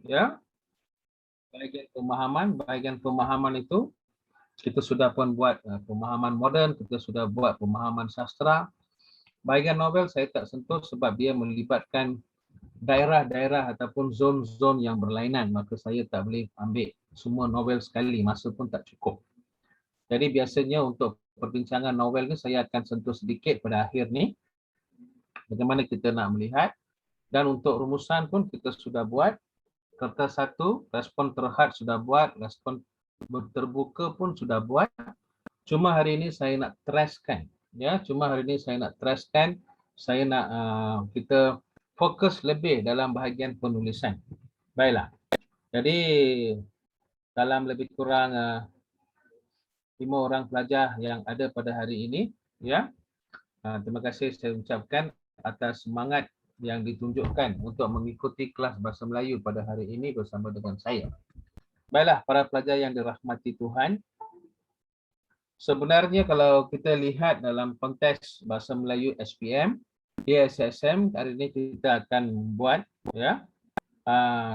Ya, bahagian pemahaman itu kita sudah pun buat pemahaman moden, kita sudah buat pemahaman sastra. Bahagian novel saya tak sentuh sebab dia melibatkan daerah-daerah ataupun zon-zon yang berlainan, maka saya tak boleh ambil semua novel sekali, masa pun tak cukup. Jadi biasanya untuk perbincangan novel ni saya akan sentuh sedikit pada akhir ni, bagaimana kita nak melihat, dan untuk rumusan pun kita sudah buat. Kertas 1, respon terhad sudah buat, respon terbuka pun sudah buat. Cuma hari ini saya nak teraskan, saya nak kita fokus lebih dalam bahagian penulisan. Baiklah. Jadi dalam lebih kurang 5 orang pelajar yang ada pada hari ini, ya. Terima kasih saya ucapkan atas semangat yang ditunjukkan untuk mengikuti kelas Bahasa Melayu pada hari ini bersama dengan saya. Baiklah, para pelajar yang dirahmati Tuhan, sebenarnya kalau kita lihat dalam konteks Bahasa Melayu SPM, DSSM, hari ini kita akan membuat, ya,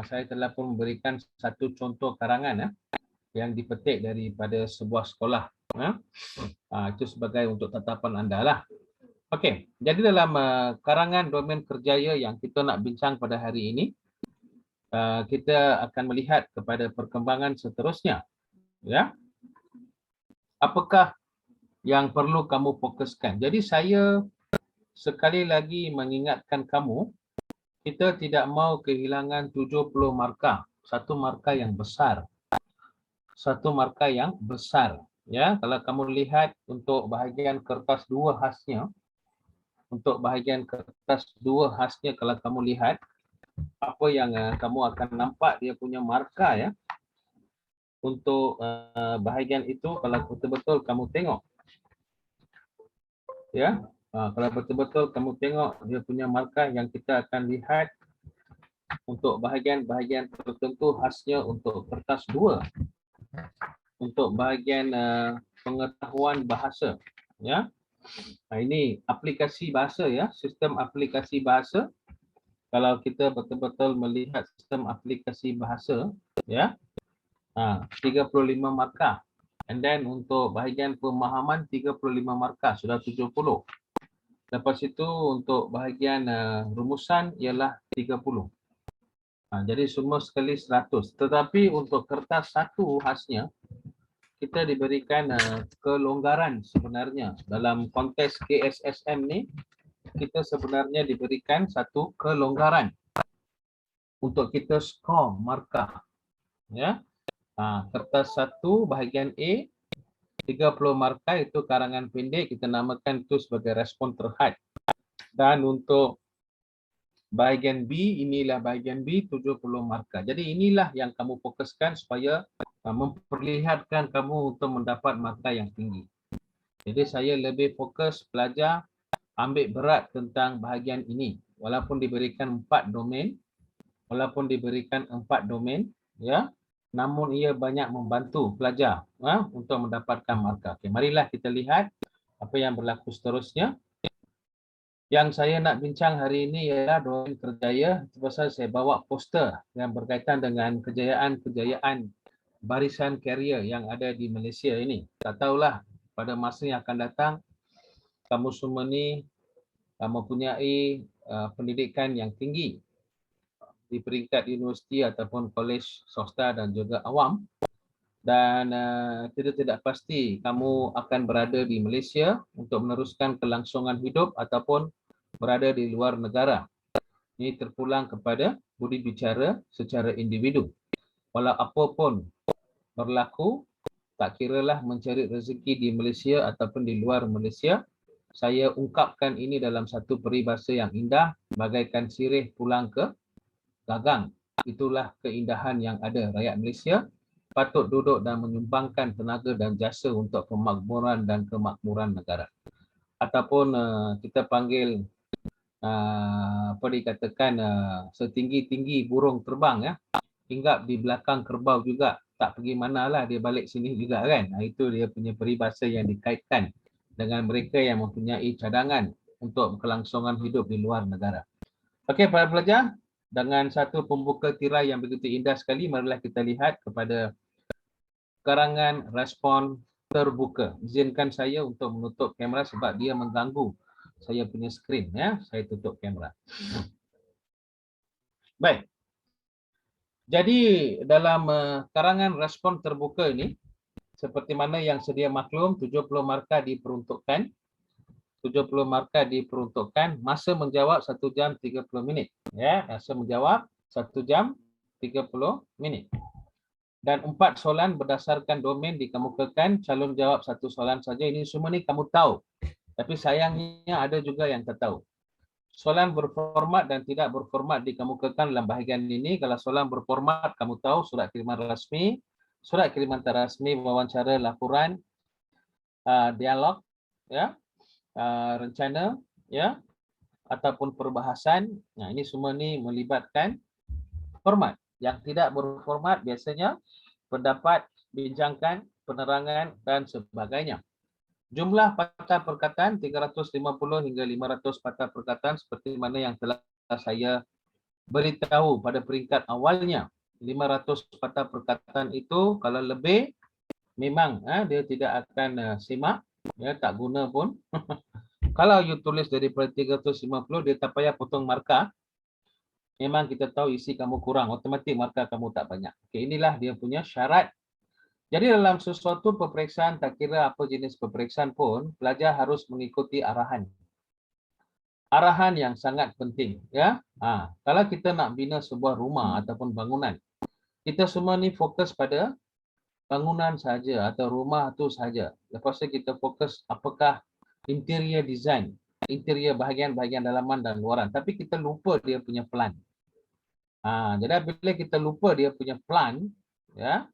saya telah pun memberikan satu contoh karangan yang dipetik daripada sebuah sekolah. Itu sebagai untuk tatapan anda lah. Okey, jadi dalam karangan domain kerjaya yang kita nak bincang pada hari ini, kita akan melihat kepada perkembangan seterusnya. Ya, apakah yang perlu kamu fokuskan? Jadi saya sekali lagi mengingatkan kamu, kita tidak mau kehilangan 70 markah, satu markah yang besar. Ya, kalau kamu lihat untuk bahagian kertas 2 khasnya, kalau kamu lihat, apa yang kamu akan nampak dia punya markah, ya. Untuk bahagian itu, kalau betul-betul kamu tengok, ya, kalau betul-betul kamu tengok dia punya markah yang kita akan lihat untuk bahagian-bahagian tertentu khasnya untuk kertas 2, untuk bahagian pengetahuan bahasa, ya. Ini aplikasi bahasa, ya, sistem aplikasi bahasa. Kalau kita betul-betul melihat sistem aplikasi bahasa, ya, 35 markah. And then untuk bahagian pemahaman 35 markah, sudah 70. Lepas itu untuk bahagian rumusan ialah 30. Jadi semua sekali 100. Tetapi untuk kertas 1 khasnya, kita diberikan kelonggaran sebenarnya. Dalam konteks KSSM ni, kita sebenarnya diberikan satu kelonggaran untuk kita skor markah. Ya, kertas 1 bahagian A, 30 markah itu karangan pendek, kita namakan itu sebagai respon terhad. Dan untuk bahagian B, inilah bahagian B, 70 markah. Jadi inilah yang kamu fokuskan supaya memperlihatkan kamu untuk mendapat markah yang tinggi. Jadi saya lebih fokus pelajar ambil berat tentang bahagian ini. Walaupun diberikan 4 domain, ya, namun ia banyak membantu pelajar untuk mendapatkan markah. Okay, marilah kita lihat apa yang berlaku seterusnya. Yang saya nak bincang hari ini ialah domain kerjaya, sebab saya bawa poster yang berkaitan dengan kejayaan-kejayaan barisan karier yang ada di Malaysia ini. Tak tahulah pada masa yang akan datang, kamu semua ni mempunyai pendidikan yang tinggi di peringkat universiti ataupun kolej swasta dan juga awam. Dan kita tidak pasti kamu akan berada di Malaysia untuk meneruskan kelangsungan hidup ataupun berada di luar negara. Ini terpulang kepada budi bicara secara individu. Walau apapun berlaku, tak kiralah mencari rezeki di Malaysia ataupun di luar Malaysia, saya ungkapkan ini dalam satu peribahasa yang indah, bagaikan sirih pulang ke gagang. Itulah keindahan yang ada. Rakyat Malaysia patut duduk dan menyumbangkan tenaga dan jasa untuk kemakmuran dan kemakmuran negara. Ataupun kita panggil apa dikatakan setinggi-tinggi burung terbang, ya, hinggap di belakang kerbau juga, tak pergi manalah dia balik sini juga, kan. Itu dia punya peribahasa yang dikaitkan dengan mereka yang mempunyai cadangan untuk kelangsungan hidup di luar negara. Okey, para pelajar, Dengan satu pembuka tirai yang begitu indah sekali, marilah kita lihat kepada karangan respon terbuka. Izinkan saya untuk menutup kamera sebab dia mengganggu saya punya skrin. Ya, saya tutup kamera. Baik. Jadi dalam karangan respon terbuka ini, seperti mana yang sedia maklum, 70 markah diperuntukkan. 70 markah diperuntukkan. Masa menjawab 1 jam 30 minit. Ya, masa menjawab 1 jam 30 minit. Dan 4 soalan berdasarkan domain dikemukakan. Calon jawab 1 soalan saja. Ini semua ni kamu tahu. Tapi sayangnya ada juga yang tak tahu. Soalan berformat dan tidak berformat dikemukakan dalam bahagian ini. Kalau soalan berformat, kamu tahu surat kiriman rasmi, surat kiriman tak rasmi, wawancara, laporan, dialog, ya, rencana, ya, ataupun perbahasan. Nah, ini semua ni melibatkan format. Yang tidak berformat biasanya pendapat, bincangkan, penerangan dan sebagainya. Jumlah patah perkataan 350 hingga 500 patah perkataan seperti mana yang telah saya beritahu pada peringkat awalnya. 500 patah perkataan itu kalau lebih memang dia tidak akan simak, ya, tak guna pun. Kalau you tulis daripada 350 dia tak payah potong markah. Memang kita tahu isi kamu kurang, otomatik markah kamu tak banyak. Okay, inilah dia punya syarat. Jadi dalam sesuatu peperiksaan, tak kira apa jenis peperiksaan pun, pelajar harus mengikuti arahan. Arahan yang sangat penting. Ya, kalau kita nak bina sebuah rumah ataupun bangunan, kita semua ni fokus pada bangunan saja atau rumah tu saja. Lepas tu kita fokus apakah interior design, interior bahagian-bahagian dalaman dan luaran. Tapi kita lupa dia punya plan. Jadi bila kita lupa dia punya plan, ya,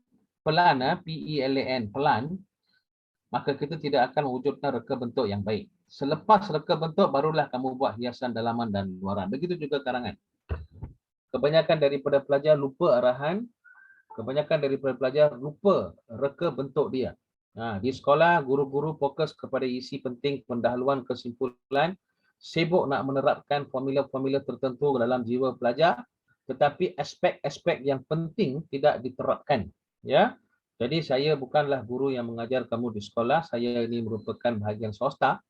plan, P-E-L-A-N, plan, maka kita tidak akan wujudkan reka bentuk yang baik. Selepas reka bentuk, barulah kamu buat hiasan dalaman dan luaran. Begitu juga karangan. Kebanyakan daripada pelajar lupa arahan, kebanyakan daripada pelajar lupa reka bentuk dia. Di sekolah, guru-guru fokus kepada isi penting, pendahuluan, kesimpulan, sibuk nak menerapkan formula-formula tertentu dalam jiwa pelajar, tetapi aspek-aspek yang penting tidak diterapkan. Ya, jadi saya bukanlah guru yang mengajar kamu di sekolah, saya ini merupakan bahagian swasta.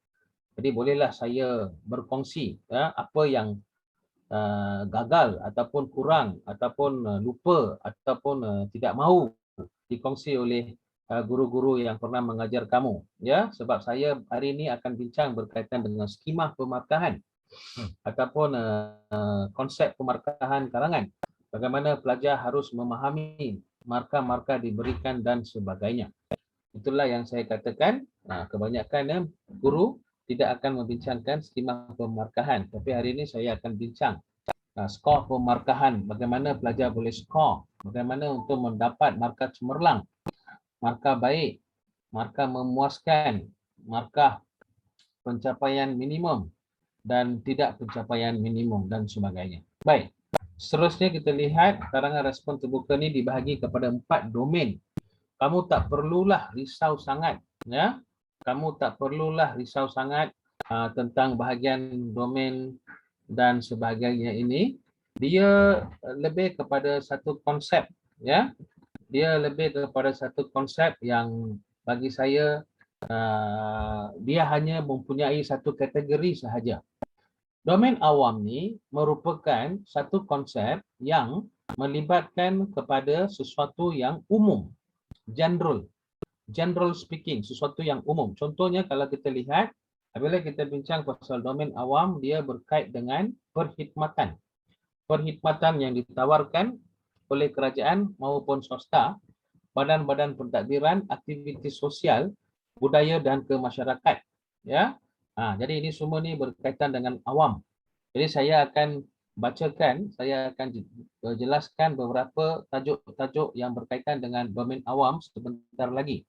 Jadi bolehlah saya berkongsi apa yang gagal ataupun kurang ataupun lupa ataupun tidak mahu dikongsi oleh guru-guru yang pernah mengajar kamu. Ya, sebab saya hari ini akan bincang berkaitan dengan skema pemarkahan ataupun konsep pemarkahan karangan. Bagaimana pelajar harus memahami markah-markah diberikan dan sebagainya. Itulah yang saya katakan, kebanyakan guru tidak akan membincangkan skema pemarkahan. Tapi hari ini saya akan bincang skor pemarkahan, bagaimana pelajar boleh skor, bagaimana untuk mendapat markah cemerlang, markah baik, markah memuaskan, markah pencapaian minimum dan tidak pencapaian minimum dan sebagainya. Baik. Seterusnya kita lihat karangan respon terbuka ini dibahagi kepada 4 domain. Kamu tak perlulah risau sangat, ya. Kamu tak perlulah risau sangat tentang bahagian domain dan sebagainya ini. Dia lebih kepada satu konsep, ya. Dia lebih kepada satu konsep yang bagi saya dia hanya mempunyai satu kategori sahaja. Domain awam ni merupakan satu konsep yang melibatkan kepada sesuatu yang umum, general speaking, sesuatu yang umum. Contohnya kalau kita lihat, apabila kita bincang pasal domain awam, dia berkait dengan perkhidmatan. Perkhidmatan yang ditawarkan oleh kerajaan maupun swasta, badan-badan pentadbiran, aktiviti sosial, budaya dan kemasyarakat. Ya, jadi ini semua ni berkaitan dengan awam. Jadi saya akan bacakan, saya akan jelaskan beberapa tajuk-tajuk yang berkaitan dengan domain awam sebentar lagi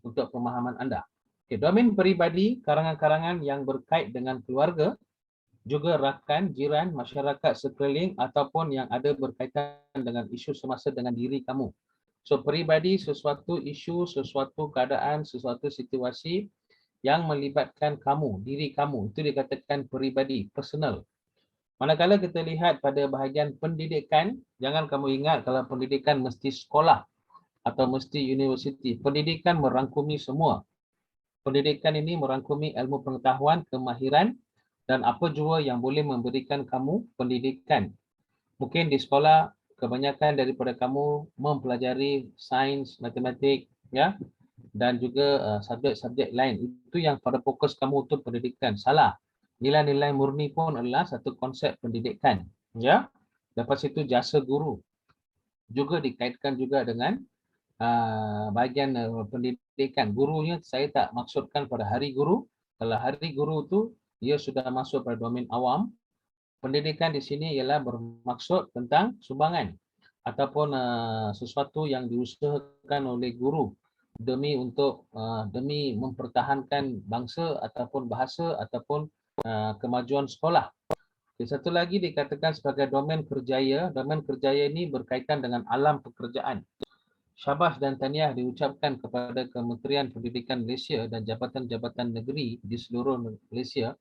untuk pemahaman anda. Okay, domain peribadi, karangan-karangan yang berkait dengan keluarga, juga rakan, jiran, masyarakat sekeliling ataupun yang ada berkaitan dengan isu semasa dengan diri kamu. So peribadi, sesuatu isu, sesuatu keadaan, sesuatu situasi yang melibatkan kamu, diri kamu, itu dikatakan peribadi, personal. Manakala kita lihat pada bahagian pendidikan, jangan kamu ingat kalau pendidikan mesti sekolah atau mesti universiti. Pendidikan merangkumi semua. Pendidikan ini merangkumi ilmu pengetahuan, kemahiran dan apa jua yang boleh memberikan kamu pendidikan. Mungkin di sekolah kebanyakan daripada kamu mempelajari sains, matematik, ya, dan juga subjek-subjek lain. Itu yang pada fokus kamu untuk pendidikan. Salah. Nilai-nilai murni pun adalah satu konsep pendidikan. Ya. Lepas itu jasa guru juga dikaitkan juga dengan bahagian pendidikan. Gurunya saya tak maksudkan pada hari guru. Kalau hari guru tu dia sudah masuk pada domain awam. Pendidikan di sini ialah bermaksud tentang sumbangan ataupun sesuatu yang diusahakan oleh guru demi demi mempertahankan bangsa ataupun bahasa ataupun kemajuan sekolah. Satu lagi dikatakan sebagai domain kerjaya. Domain kerjaya ini berkaitan dengan alam pekerjaan. Syabas dan tahniah diucapkan kepada Kementerian Pendidikan Malaysia dan jabatan-jabatan negeri di seluruh Malaysia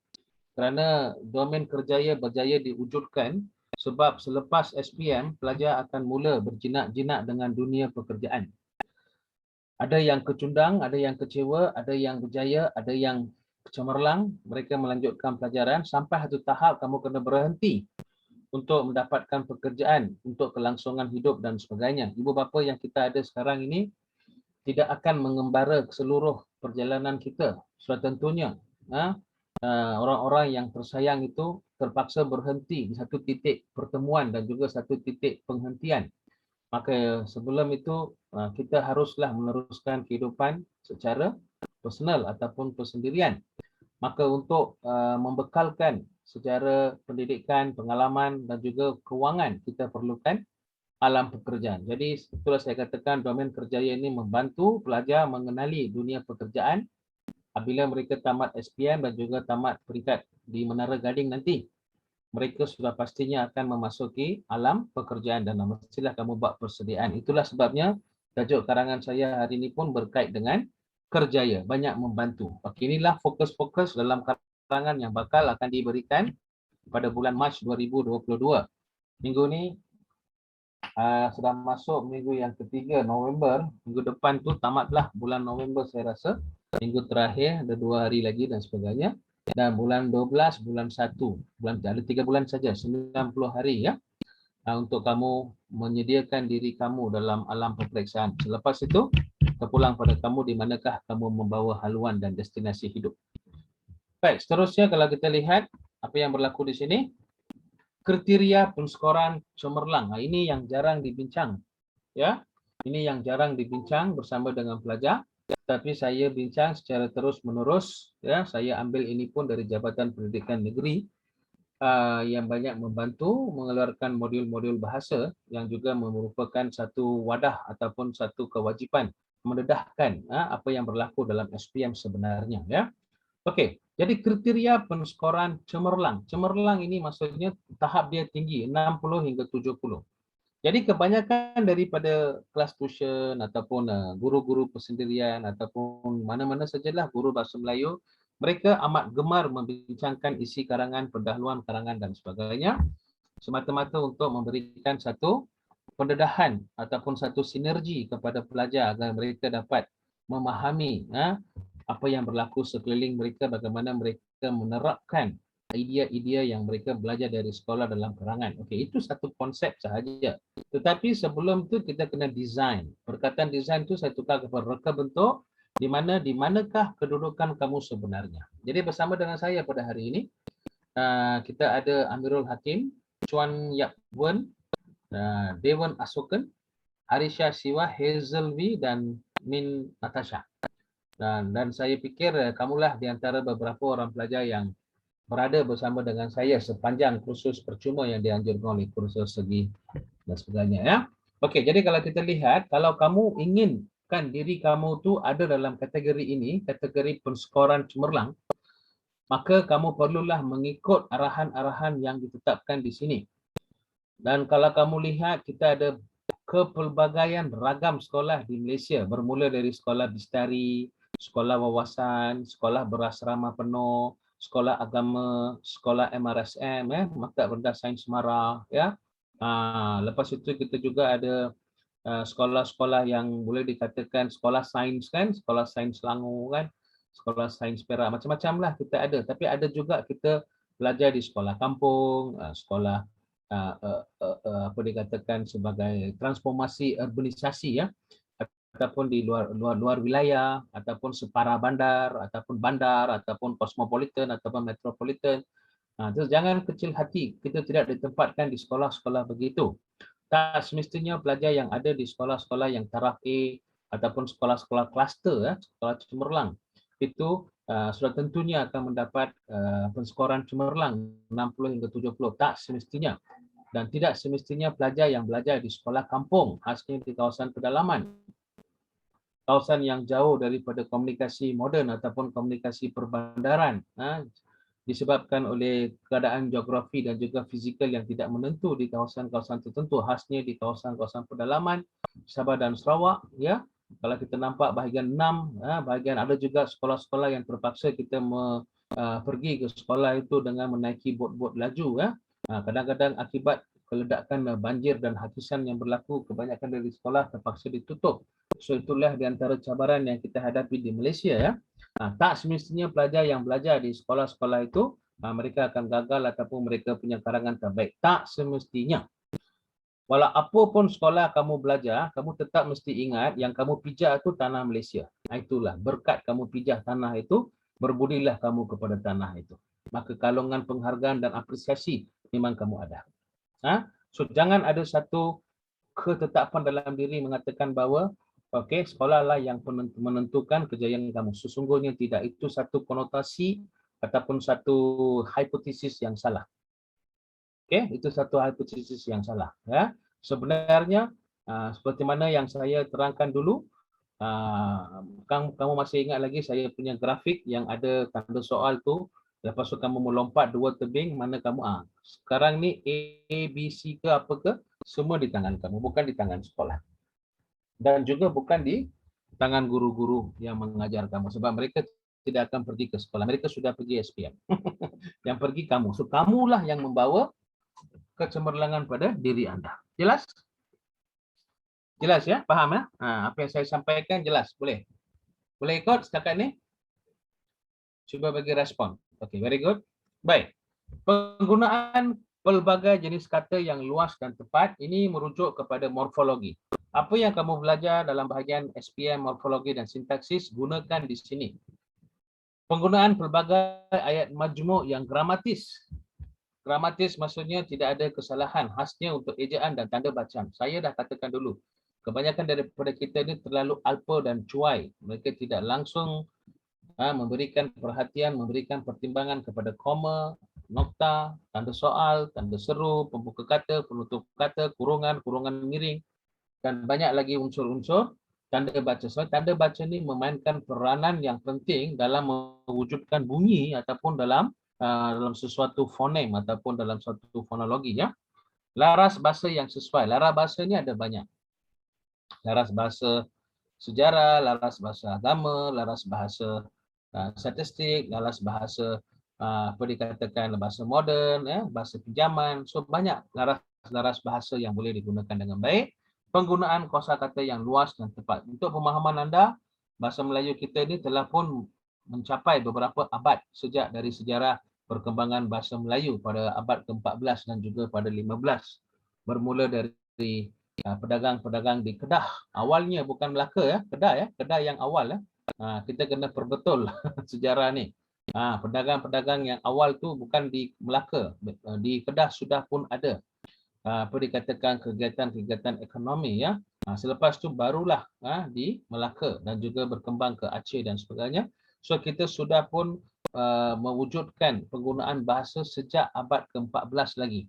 kerana domain kerjaya berjaya diwujudkan sebab selepas SPM, pelajar akan mula berjinak-jinak dengan dunia pekerjaan. Ada yang kecundang, ada yang kecewa, ada yang berjaya, ada yang cemerlang. Mereka melanjutkan pelajaran sampai satu tahap kamu kena berhenti untuk mendapatkan pekerjaan, untuk kelangsungan hidup dan sebagainya. Ibu bapa yang kita ada sekarang ini tidak akan mengembara ke seluruh perjalanan kita. Sudah tentunya orang-orang yang tersayang itu terpaksa berhenti di satu titik pertemuan dan juga satu titik penghentian. Maka sebelum itu kita haruslah meneruskan kehidupan secara personal ataupun persendirian. Maka untuk membekalkan secara pendidikan, pengalaman dan juga kewangan, kita perlukan alam pekerjaan. Jadi itulah saya katakan domain kerjaya ini membantu pelajar mengenali dunia pekerjaan apabila mereka tamat SPM dan juga tamat peringkat di Menara Gading nanti. Mereka sudah pastinya akan memasuki alam pekerjaan dan mestilah kamu buat persediaan. Itulah sebabnya tajuk karangan saya hari ini pun berkait dengan kerjaya, banyak membantu. Okey, inilah fokus-fokus dalam karangan yang bakal akan diberikan pada bulan Mac 2022. Minggu ni sudah masuk minggu yang ketiga November. Minggu depan tu tamatlah bulan November saya rasa. Minggu terakhir ada 2 hari lagi dan sebagainya. Dan bulan 12, bulan 1. Ada 3 bulan saja, 90 hari ya. Untuk kamu menyediakan diri kamu dalam alam peperiksaan. Selepas itu, terpulang pada kamu di manakah kamu membawa haluan dan destinasi hidup. Baik, seterusnya kalau kita lihat apa yang berlaku di sini. Kriteria penskoran cemerlang. Ini yang jarang dibincang. Ya, ini yang jarang dibincang bersama dengan pelajar. Tapi saya bincang secara terus-menerus. Ya, saya ambil ini pun dari Jabatan Pendidikan Negeri yang banyak membantu mengeluarkan modul-modul bahasa yang juga merupakan satu wadah ataupun satu kewajipan mendedahkan apa yang berlaku dalam SPM sebenarnya. Ya, okey. Jadi kriteria penskoran cemerlang. Cemerlang ini maksudnya tahap dia tinggi, 60 hingga 70. Jadi kebanyakan daripada kelas tuition ataupun guru-guru persendirian ataupun mana-mana sajalah guru bahasa Melayu, mereka amat gemar membincangkan isi karangan, pendahuluan karangan dan sebagainya semata-mata untuk memberikan satu pendedahan ataupun satu sinergi kepada pelajar agar mereka dapat memahami apa yang berlaku sekeliling mereka, bagaimana mereka menerapkan idea-idea yang mereka belajar dari sekolah dalam karangan. Okey, itu satu konsep sahaja. Tetapi sebelum itu kita kena design. Perkataan design itu saya tukar kepada reka bentuk di manakah kedudukan kamu sebenarnya. Jadi bersama dengan saya pada hari ini kita ada Amirul Hakim, Chuan Yap Wen, Dewan Asokan, Harisha Siwa, Hazel V dan Min Natasha. Dan saya fikir kamulah di antara beberapa orang pelajar yang berada bersama dengan saya sepanjang kursus percuma yang dianjurkan oleh kursus segi dan sebagainya ya. Okey, jadi kalau kita lihat, kalau kamu inginkan diri kamu tu ada dalam kategori ini, kategori penskoran cemerlang, maka kamu perlulah mengikut arahan-arahan yang ditetapkan di sini. Dan kalau kamu lihat, kita ada kepelbagaian ragam sekolah di Malaysia, bermula dari sekolah bistari, sekolah wawasan, sekolah berasrama penuh, sekolah agama, sekolah MRSM, Maktab Rendah Sains Semara, ya. Lepas itu kita juga ada sekolah-sekolah yang boleh dikatakan sekolah sains kan, sekolah sains Selangor kan, sekolah sains Perak, macam-macam lah kita ada. Tapi ada juga kita belajar di sekolah kampung, sekolah apa dikatakan sebagai transformasi urbanisasi, ya, ataupun di luar wilayah, ataupun separa bandar, ataupun kosmopolitan, ataupun metropolitan. Terus jangan kecil hati, kita tidak ditempatkan di sekolah-sekolah begitu. Tak semestinya pelajar yang ada di sekolah-sekolah yang taraf A ataupun sekolah-sekolah kluster, sekolah cemerlang, itu sudah tentunya akan mendapat penskoran cemerlang 60 hingga 70. Tak semestinya. Dan tidak semestinya pelajar yang belajar di sekolah kampung, khasnya di kawasan pedalaman, kawasan yang jauh daripada komunikasi moden ataupun komunikasi perbandaran, disebabkan oleh keadaan geografi dan juga fizikal yang tidak menentu di kawasan-kawasan tertentu, khasnya di kawasan-kawasan pedalaman Sabah dan Sarawak, ya. Kalau kita nampak bahagian 6, bahagian ada juga sekolah-sekolah yang terpaksa kita pergi ke sekolah itu dengan menaiki bot-bot laju, ya. Kadang-kadang akibat keledakan banjir dan hakisan yang berlaku, kebanyakan dari sekolah terpaksa ditutup. So itulah di antara cabaran yang kita hadapi di Malaysia, ya. Tak semestinya pelajar yang belajar di sekolah-sekolah itu mereka akan gagal ataupun mereka punya karangan terbaik. Tak semestinya. Walau apapun sekolah kamu belajar, kamu tetap mesti ingat yang kamu pijak itu tanah Malaysia. Itulah berkat kamu pijak tanah itu, berbudilah kamu kepada tanah itu. Maka kalungan penghargaan dan apresiasi memang kamu ada. So jangan ada satu ketetapan dalam diri mengatakan bahawa okey, sekolahlah yang menentukan kejayaan kamu. Sesungguhnya tidak. Itu satu konotasi ataupun satu hipotesis yang salah. Okey, itu satu hipotesis yang salah, ya. Sebenarnya seperti mana yang saya terangkan dulu, kamu masih ingat lagi saya punya grafik yang ada tanda soal tu, lepas tu kamu melompat 2 tebing, mana kamu sekarang ni A, B, C ke apa ke, semua di tangan kamu, bukan di tangan sekolah. Dan juga bukan di tangan guru-guru yang mengajar kamu, sebab mereka tidak akan pergi ke sekolah, mereka sudah pergi SPM. Yang pergi kamu. So kamulah yang membawa kecemerlangan pada diri anda. Jelas? Jelas, ya? Faham, ya? Apa yang saya sampaikan jelas? Boleh? Boleh ikut setakat ni? Cuba bagi respon. Okay, very good. Baik. Penggunaan pelbagai jenis kata yang luas dan tepat ini merujuk kepada morfologi. Apa yang kamu belajar dalam bahagian SPM, morfologi dan sintaksis, gunakan di sini. Penggunaan pelbagai ayat majmuk yang gramatis. Gramatis maksudnya tidak ada kesalahan, khasnya untuk ejaan dan tanda bacaan. Saya dah katakan dulu, kebanyakan daripada kita ini terlalu alpa dan cuai. Mereka tidak langsung memberikan perhatian, memberikan pertimbangan kepada koma, nokta, tanda soal, tanda seru, pembuka kata, penutup kata, kurungan, kurungan miring, dan banyak lagi unsur-unsur tanda baca. So, tanda baca ini memainkan peranan yang penting dalam mewujudkan bunyi ataupun dalam sesuatu fonem ataupun dalam suatu fonologi, ya. Laras bahasa yang sesuai. Laras bahasa ini ada banyak. Laras bahasa sejarah, laras bahasa agama, laras bahasa statistik, laras bahasa apa dikatakan bahasa moden, ya, bahasa pinjaman. So banyak laras bahasa yang boleh digunakan dengan baik. Penggunaan kosakata yang luas dan tepat. Untuk pemahaman anda, bahasa Melayu kita ini telah pun mencapai beberapa abad sejak dari sejarah perkembangan bahasa Melayu pada abad ke-14 dan juga pada 15. Bermula dari pedagang-pedagang di Kedah. Awalnya bukan Melaka, ya, Kedah, ya, Kedah yang awal, ya. Kita kena perbetul sejarah ni. Pedagang-pedagang yang awal tu bukan di Melaka, di Kedah sudah pun ada apa dikatakan kegiatan-kegiatan ekonomi, ya. Selepas tu barulah di Melaka dan juga berkembang ke Aceh dan sebagainya. So kita sudah pun mewujudkan penggunaan bahasa sejak abad ke-14 lagi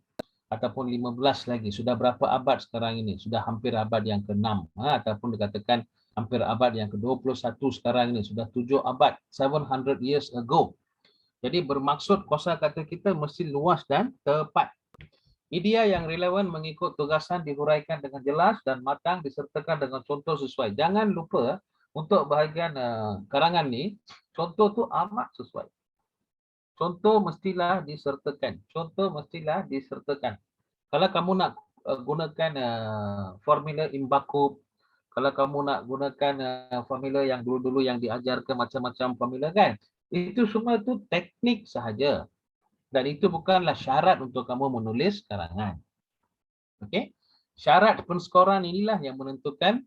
ataupun 15 lagi. Sudah berapa abad sekarang ini? Sudah hampir abad yang ke-6 ataupun dikatakan hampir abad yang ke-21 sekarang ini. Sudah 7 abad, 700 years ago. Jadi bermaksud kosakata kita mesti luas dan tepat. Idea yang relevan mengikut tugasan dihuraikan dengan jelas dan matang disertakan dengan contoh sesuai. Jangan lupa untuk bahagian karangan ni, contoh tu amat sesuai. Contoh mestilah disertakan. Contoh mestilah disertakan. Kalau kamu nak gunakan formula Imbakup, kalau kamu nak gunakan formula yang dulu-dulu yang diajar ke macam-macam formula kan, itu semua itu teknik sahaja. Dan itu bukanlah syarat untuk kamu menulis karangan. Okey? Syarat penskoran inilah yang menentukan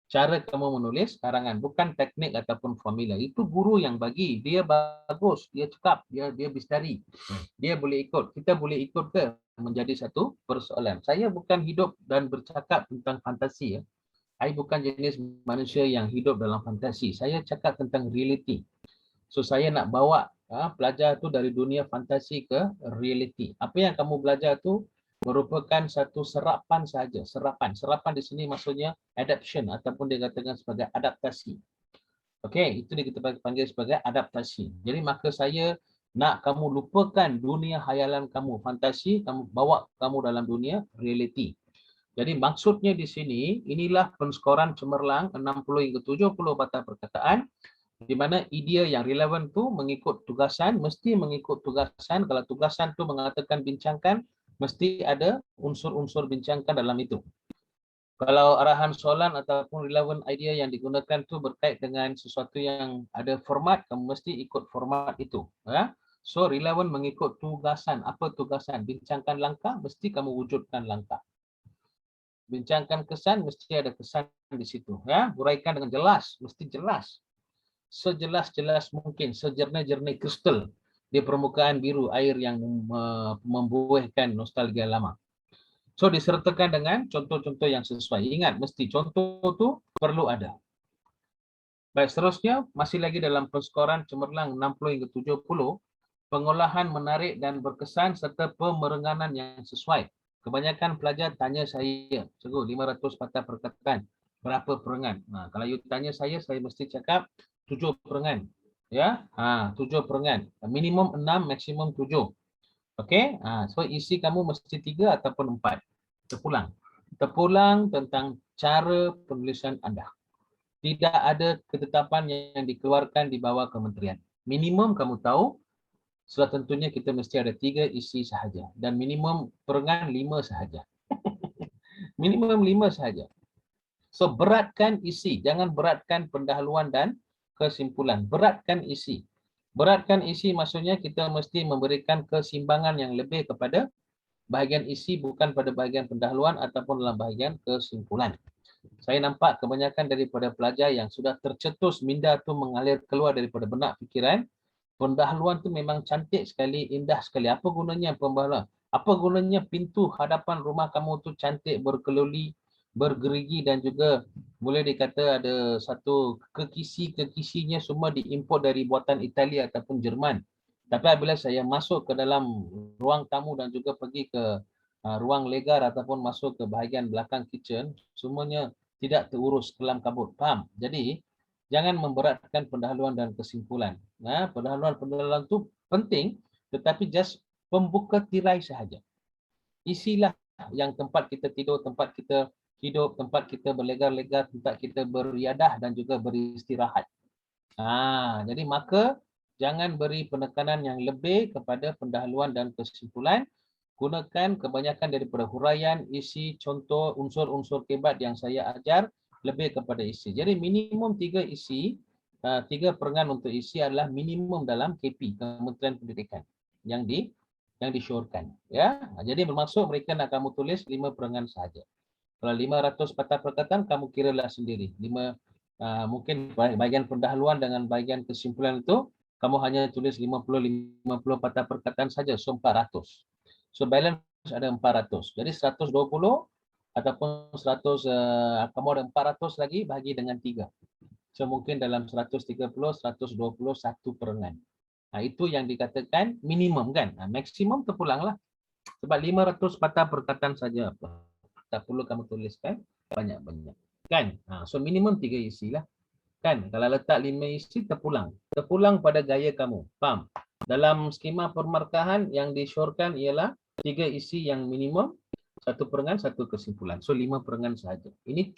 cara kamu menulis karangan, bukan teknik ataupun formula. Itu guru yang bagi. Dia bagus, dia cakap, dia bistari. Dia boleh ikut. Kita boleh ikut ke? Menjadi satu persoalan. Saya bukan hidup dan bercakap tentang fantasi ya. Saya bukan jenis manusia yang hidup dalam fantasi. Saya cakap tentang reality. So saya nak bawa pelajar tu dari dunia fantasi ke reality. Apa yang kamu belajar tu merupakan satu serapan saja. Serapan. Serapan di sini maksudnya adaptation ataupun dikatakan sebagai adaptasi. Okey, itu kita panggil sebagai adaptasi. Jadi maka saya nak kamu lupakan dunia khayalan kamu, fantasi, kamu bawa kamu dalam dunia reality. Jadi maksudnya di sini, inilah penskoran cemerlang 60 hingga 70 patah perkataan, di mana idea yang relevan tu mengikut tugasan, mesti mengikut tugasan. Kalau tugasan tu mengatakan bincangkan, mesti ada unsur-unsur bincangkan dalam itu. Kalau arahan soalan ataupun relevant idea yang digunakan tu berkait dengan sesuatu yang ada format, kamu mesti ikut format itu. Ya? So relevant mengikut tugasan. Apa tugasan? Bincangkan langkah, mesti kamu wujudkan langkah. Bincangkan kesan, mesti ada kesan di situ. Ya? Huraikan dengan jelas, mesti jelas. Sejelas-jelas mungkin, sejernih-jernih kristal di permukaan biru air yang membuihkan nostalgia lama. So disertakan dengan contoh-contoh yang sesuai. Ingat, mesti contoh tu perlu ada. Baik, seterusnya masih lagi dalam penskoran cemerlang 60 hingga 70, pengolahan menarik dan berkesan serta pemerenganan yang sesuai. Kebanyakan pelajar tanya saya, cikgu 500 patah perkataan, berapa perengan? Nah, kalau you tanya saya mesti cakap 7 perengan. Ya, 7 perengan. Minimum 6, maksimum 7. Okey, so isi kamu mesti 3 ataupun 4. Terpulang. Terpulang tentang cara penulisan anda. Tidak ada ketetapan yang dikeluarkan di bawah kementerian. Minimum kamu tahu, sudah tentunya kita mesti ada 3 isi sahaja. Dan minimum perengan 5 sahaja. Minimum 5 sahaja. So beratkan isi, jangan beratkan pendahuluan dan kesimpulan. Beratkan isi. Beratkan isi maksudnya kita mesti memberikan keseimbangan yang lebih kepada bahagian isi, bukan pada bahagian pendahuluan ataupun dalam bahagian kesimpulan. Saya nampak kebanyakan daripada pelajar yang sudah tercetus minda tu mengalir keluar daripada benak fikiran. Pendahuluan tu memang cantik sekali, indah sekali. Apa gunanya pendahuluan? Apa gunanya pintu hadapan rumah kamu tu cantik, berkeloli, bergerigi dan juga boleh dikata ada satu kekisi-kekisinya semua diimport dari buatan Italia ataupun Jerman. Tapi apabila saya masuk ke dalam ruang tamu dan juga pergi ke ruang legar ataupun masuk ke bahagian belakang kitchen, semuanya tidak terurus kelam kabut. Faham? Jadi, jangan memberatkan pendahuluan dan kesimpulan. Pendahuluan itu penting, tetapi just pembuka tirai sahaja. Isilah yang tempat kita tidur, tempat kita hidup, tempat kita berlegar-legar, tempat kita beriadah dan juga beristirahat. Jadi maka jangan beri penekanan yang lebih kepada pendahuluan dan kesimpulan. Gunakan kebanyakan daripada huraian, isi, contoh, unsur-unsur kebat yang saya ajar lebih kepada isi. Jadi minimum 3 isi, 3 perengan untuk isi adalah minimum dalam KP, Kementerian Pendidikan yang disyorkan. Ya, jadi bermaksud mereka nak kamu tulis 5 perengan sahaja. Kalau 500 patah perkataan, kamu kiralah sendiri. Mungkin bahagian pendahuluan dengan bahagian kesimpulan itu, kamu hanya tulis 50 patah perkataan saja, so 400. So balance ada 400. Jadi 120 ataupun 100, kamu ada 400 lagi bahagi dengan 3. So mungkin dalam 130, 121 perengan. Itu yang dikatakan minimum kan. Maksimum terpulanglah. Sebab 500 patah perkataan saja apa. Tak perlu kamu tuliskan banyak-banyak. Kan? So minimum 3 isi lah. Kan? Kalau letak 5 isi terpulang. Terpulang pada gaya kamu. Faham? Dalam skema permarkahan yang disyorkan ialah 3 isi yang minimum, 1 perengan, 1 kesimpulan. So 5 perengan sahaja. Ini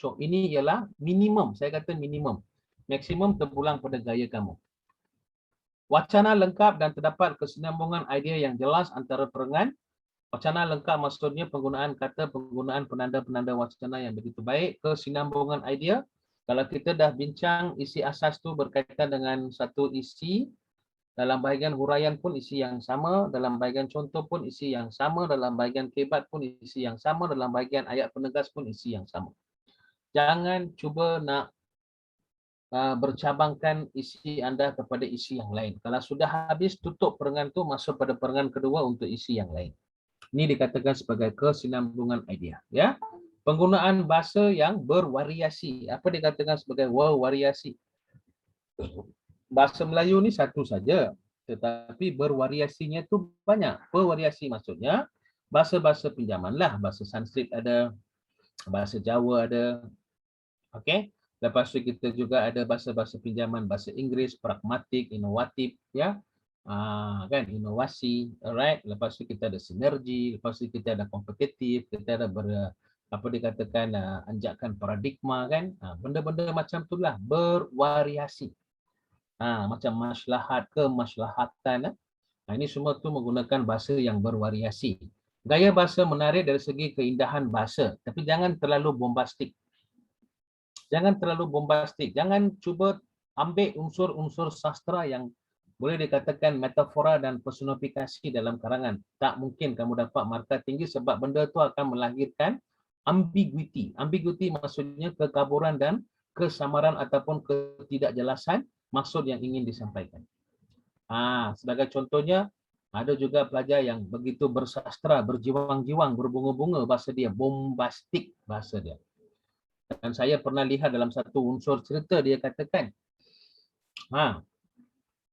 ialah minimum. Saya kata minimum. Maksimum terpulang pada gaya kamu. Wacana lengkap dan terdapat kesinambungan idea yang jelas antara perangan. Wacana lengkap maksudnya penggunaan kata, penggunaan penanda-penanda wacana yang begitu baik. Kesinambungan idea, kalau kita dah bincang isi asas tu berkaitan dengan satu isi, dalam bahagian huraian pun isi yang sama, dalam bahagian contoh pun isi yang sama, dalam bahagian kebat pun isi yang sama, dalam bahagian ayat penegas pun isi yang sama. Jangan cuba nak bercabangkan isi anda kepada isi yang lain. Kalau sudah habis, tutup perangan tu, masuk pada perangan kedua untuk isi yang lain. Ini dikatakan sebagai kesinambungan idea. Ya, penggunaan bahasa yang bervariasi. Apa dikatakan sebagai variasi? Bahasa Melayu ni satu saja, tetapi bervariasinya tu banyak. Bervariasi maksudnya bahasa-bahasa pinjaman lah. Bahasa Sanskrit ada, bahasa Jawa ada. Okey. Lepas tu kita juga ada bahasa-bahasa pinjaman bahasa Inggeris, pragmatik, inovatif, ya. Kan, inovasi, alright. Lepas tu kita ada sinergi, lepas tu kita ada kompetitif, kita ada apa dikatakan anjakan paradigma, kan. Benda-benda macam itulah bervariasi. Macam maslahat, kemaslahatan. Ini semua tu menggunakan bahasa yang bervariasi. Gaya bahasa menarik dari segi keindahan bahasa, tapi jangan terlalu bombastik. Jangan terlalu bombastik. Jangan cuba ambil unsur-unsur sastra yang boleh dikatakan metafora dan personifikasi dalam karangan. Tak mungkin kamu dapat markah tinggi sebab benda itu akan melahirkan ambiguity. Ambiguity maksudnya kekaburan dan kesamaran ataupun ketidakjelasan maksud yang ingin disampaikan. Sebagai contohnya, ada juga pelajar yang begitu bersastra, berjiwang-jiwang, berbunga-bunga bahasa dia, bombastik bahasa dia. Dan saya pernah lihat dalam satu unsur cerita dia katakan,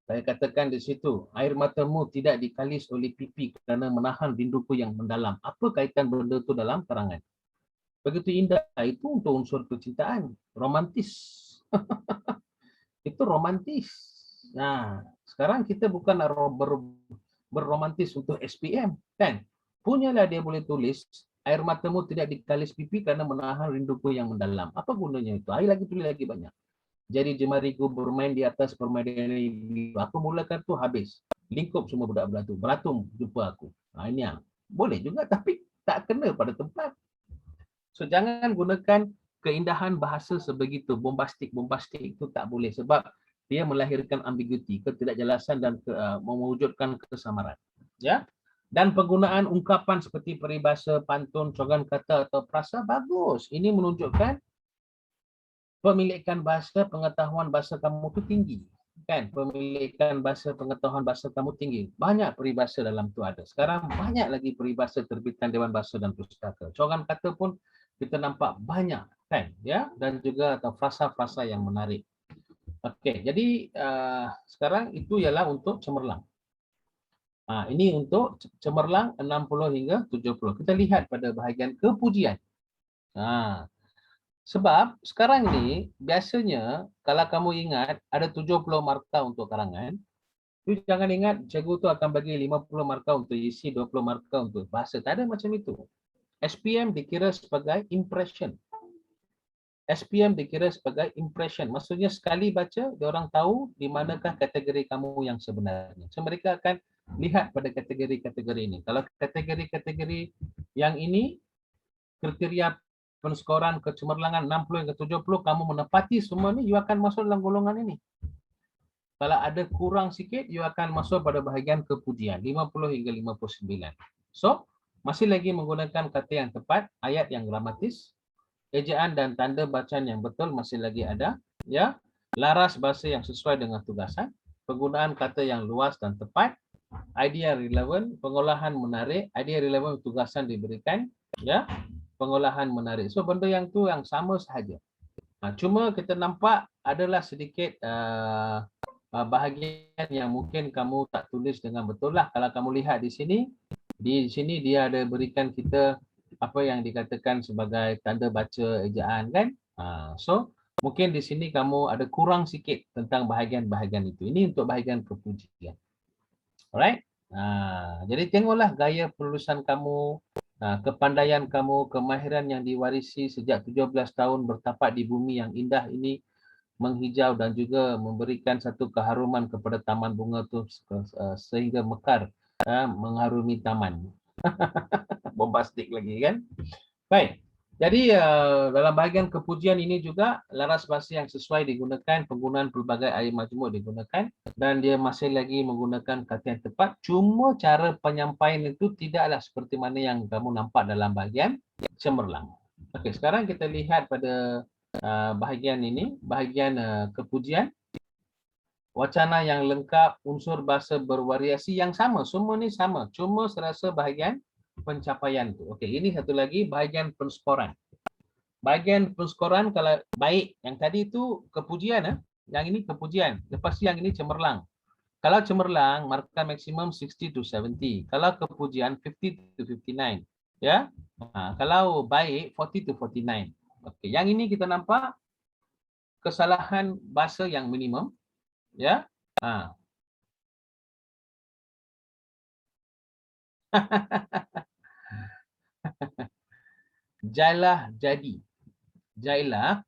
saya katakan di situ, air matamu tidak dikalis oleh pipi kerana menahan rinduku yang mendalam. Apa kaitan benda itu dalam karangan? Begitu indah, itu untuk unsur kecintaan, romantis. Itu romantis. Sekarang kita bukan berromantis untuk SPM, kan? Punyalah dia boleh tulis, air matamu tidak dikalis pipi kerana menahan rinduku yang mendalam. Apa gunanya itu? Air lagi tulis lagi banyak. Jadi jemariku bermain di atas permainan ini. Aku mulakan tu habis. Lingkup semua budak-budak tu. Beratung jumpa aku. Ini yang boleh juga tapi tak kena pada tempat. So jangan gunakan keindahan bahasa sebegitu. Bombastik itu tak boleh sebab dia melahirkan ambiguity, ketidakjelasan dan mewujudkan kesamaran. Ya. Dan penggunaan ungkapan seperti peribahasa, pantun, cogan kata atau frasa bagus. Ini menunjukkan pemilikan bahasa, pengetahuan bahasa kamu itu tinggi. Kan? Pemilikan bahasa, pengetahuan bahasa kamu tinggi. Banyak peribahasa dalam tu ada. Sekarang banyak lagi peribahasa terbitan Dewan Bahasa dan Pustaka. Cogan kata pun kita nampak banyak, kan? Ya, dan juga atau frasa-frasa yang menarik. Okey, jadi sekarang itu ialah untuk cemerlang. Ini untuk cemerlang 60 hingga 70. Kita lihat pada bahagian kepujian. Sebab sekarang ni biasanya kalau kamu ingat ada 70 markah untuk karangan, you jangan ingat cikgu tu akan bagi 50 markah untuk isi, 20 markah untuk bahasa. Tak ada macam itu. SPM dikira sebagai impression. SPM dikira sebagai impression. Maksudnya sekali baca, diorang tahu di manakah kategori kamu yang sebenarnya. So mereka akan lihat pada kategori-kategori ini. Kalau kategori-kategori yang ini, kriteria penskoran kecemerlangan 60 hingga 70, kamu menepati semua ni, you akan masuk dalam golongan ini. Kalau ada kurang sikit, you akan masuk pada bahagian kepujian, 50 hingga 59. So, masih lagi menggunakan kata yang tepat, ayat yang gramatis, ejaan dan tanda bacaan yang betul masih lagi ada, ya. Laras bahasa yang sesuai dengan tugasan, penggunaan kata yang luas dan tepat, idea relevan, pengolahan menarik, idea relevan tugasan diberikan, ya. Pengolahan menarik. So benda yang tu yang sama sahaja. Cuma kita nampak adalah sedikit bahagian yang mungkin kamu tak tulis dengan betul lah. Kalau kamu lihat di sini dia ada berikan kita apa yang dikatakan sebagai tanda baca ejaan, kan? So mungkin di sini kamu ada kurang sikit tentang bahagian-bahagian itu. Ini untuk bahagian kepujian. Alright? Jadi tengoklah gaya penulisan kamu, kepandaian kamu, kemahiran yang diwarisi sejak 17 tahun bertapak di bumi yang indah ini. menghijau dan juga memberikan satu keharuman kepada taman bunga tu sehingga mekar, mengharumi taman. Bombastik lagi kan. Baik. Jadi dalam bahagian kepujian ini juga laras bahasa yang sesuai digunakan, penggunaan pelbagai air majmuk digunakan dan dia masih lagi menggunakan kata yang tepat. Cuma cara penyampaian itu tidaklah seperti mana yang kamu nampak dalam bahagian cemerlang. Okey, sekarang kita lihat pada bahagian ini, bahagian kepujian. Wacana yang lengkap, unsur bahasa bervariasi yang sama. Semua ni sama. Cuma serasa bahagian pencapaian tu. Okey, ini satu lagi bahagian penskoran. Bahagian penskoran kalau baik, yang tadi tu kepujian, yang ini kepujian. Lepas yang ini cemerlang. Kalau cemerlang, markah maksimum 60 to 70. Kalau kepujian 50 to 59. Ya. Kalau baik 40 to 49. Okey, yang ini kita nampak kesalahan bahasa yang minimum. Ya. Jailah jadi. Jailah,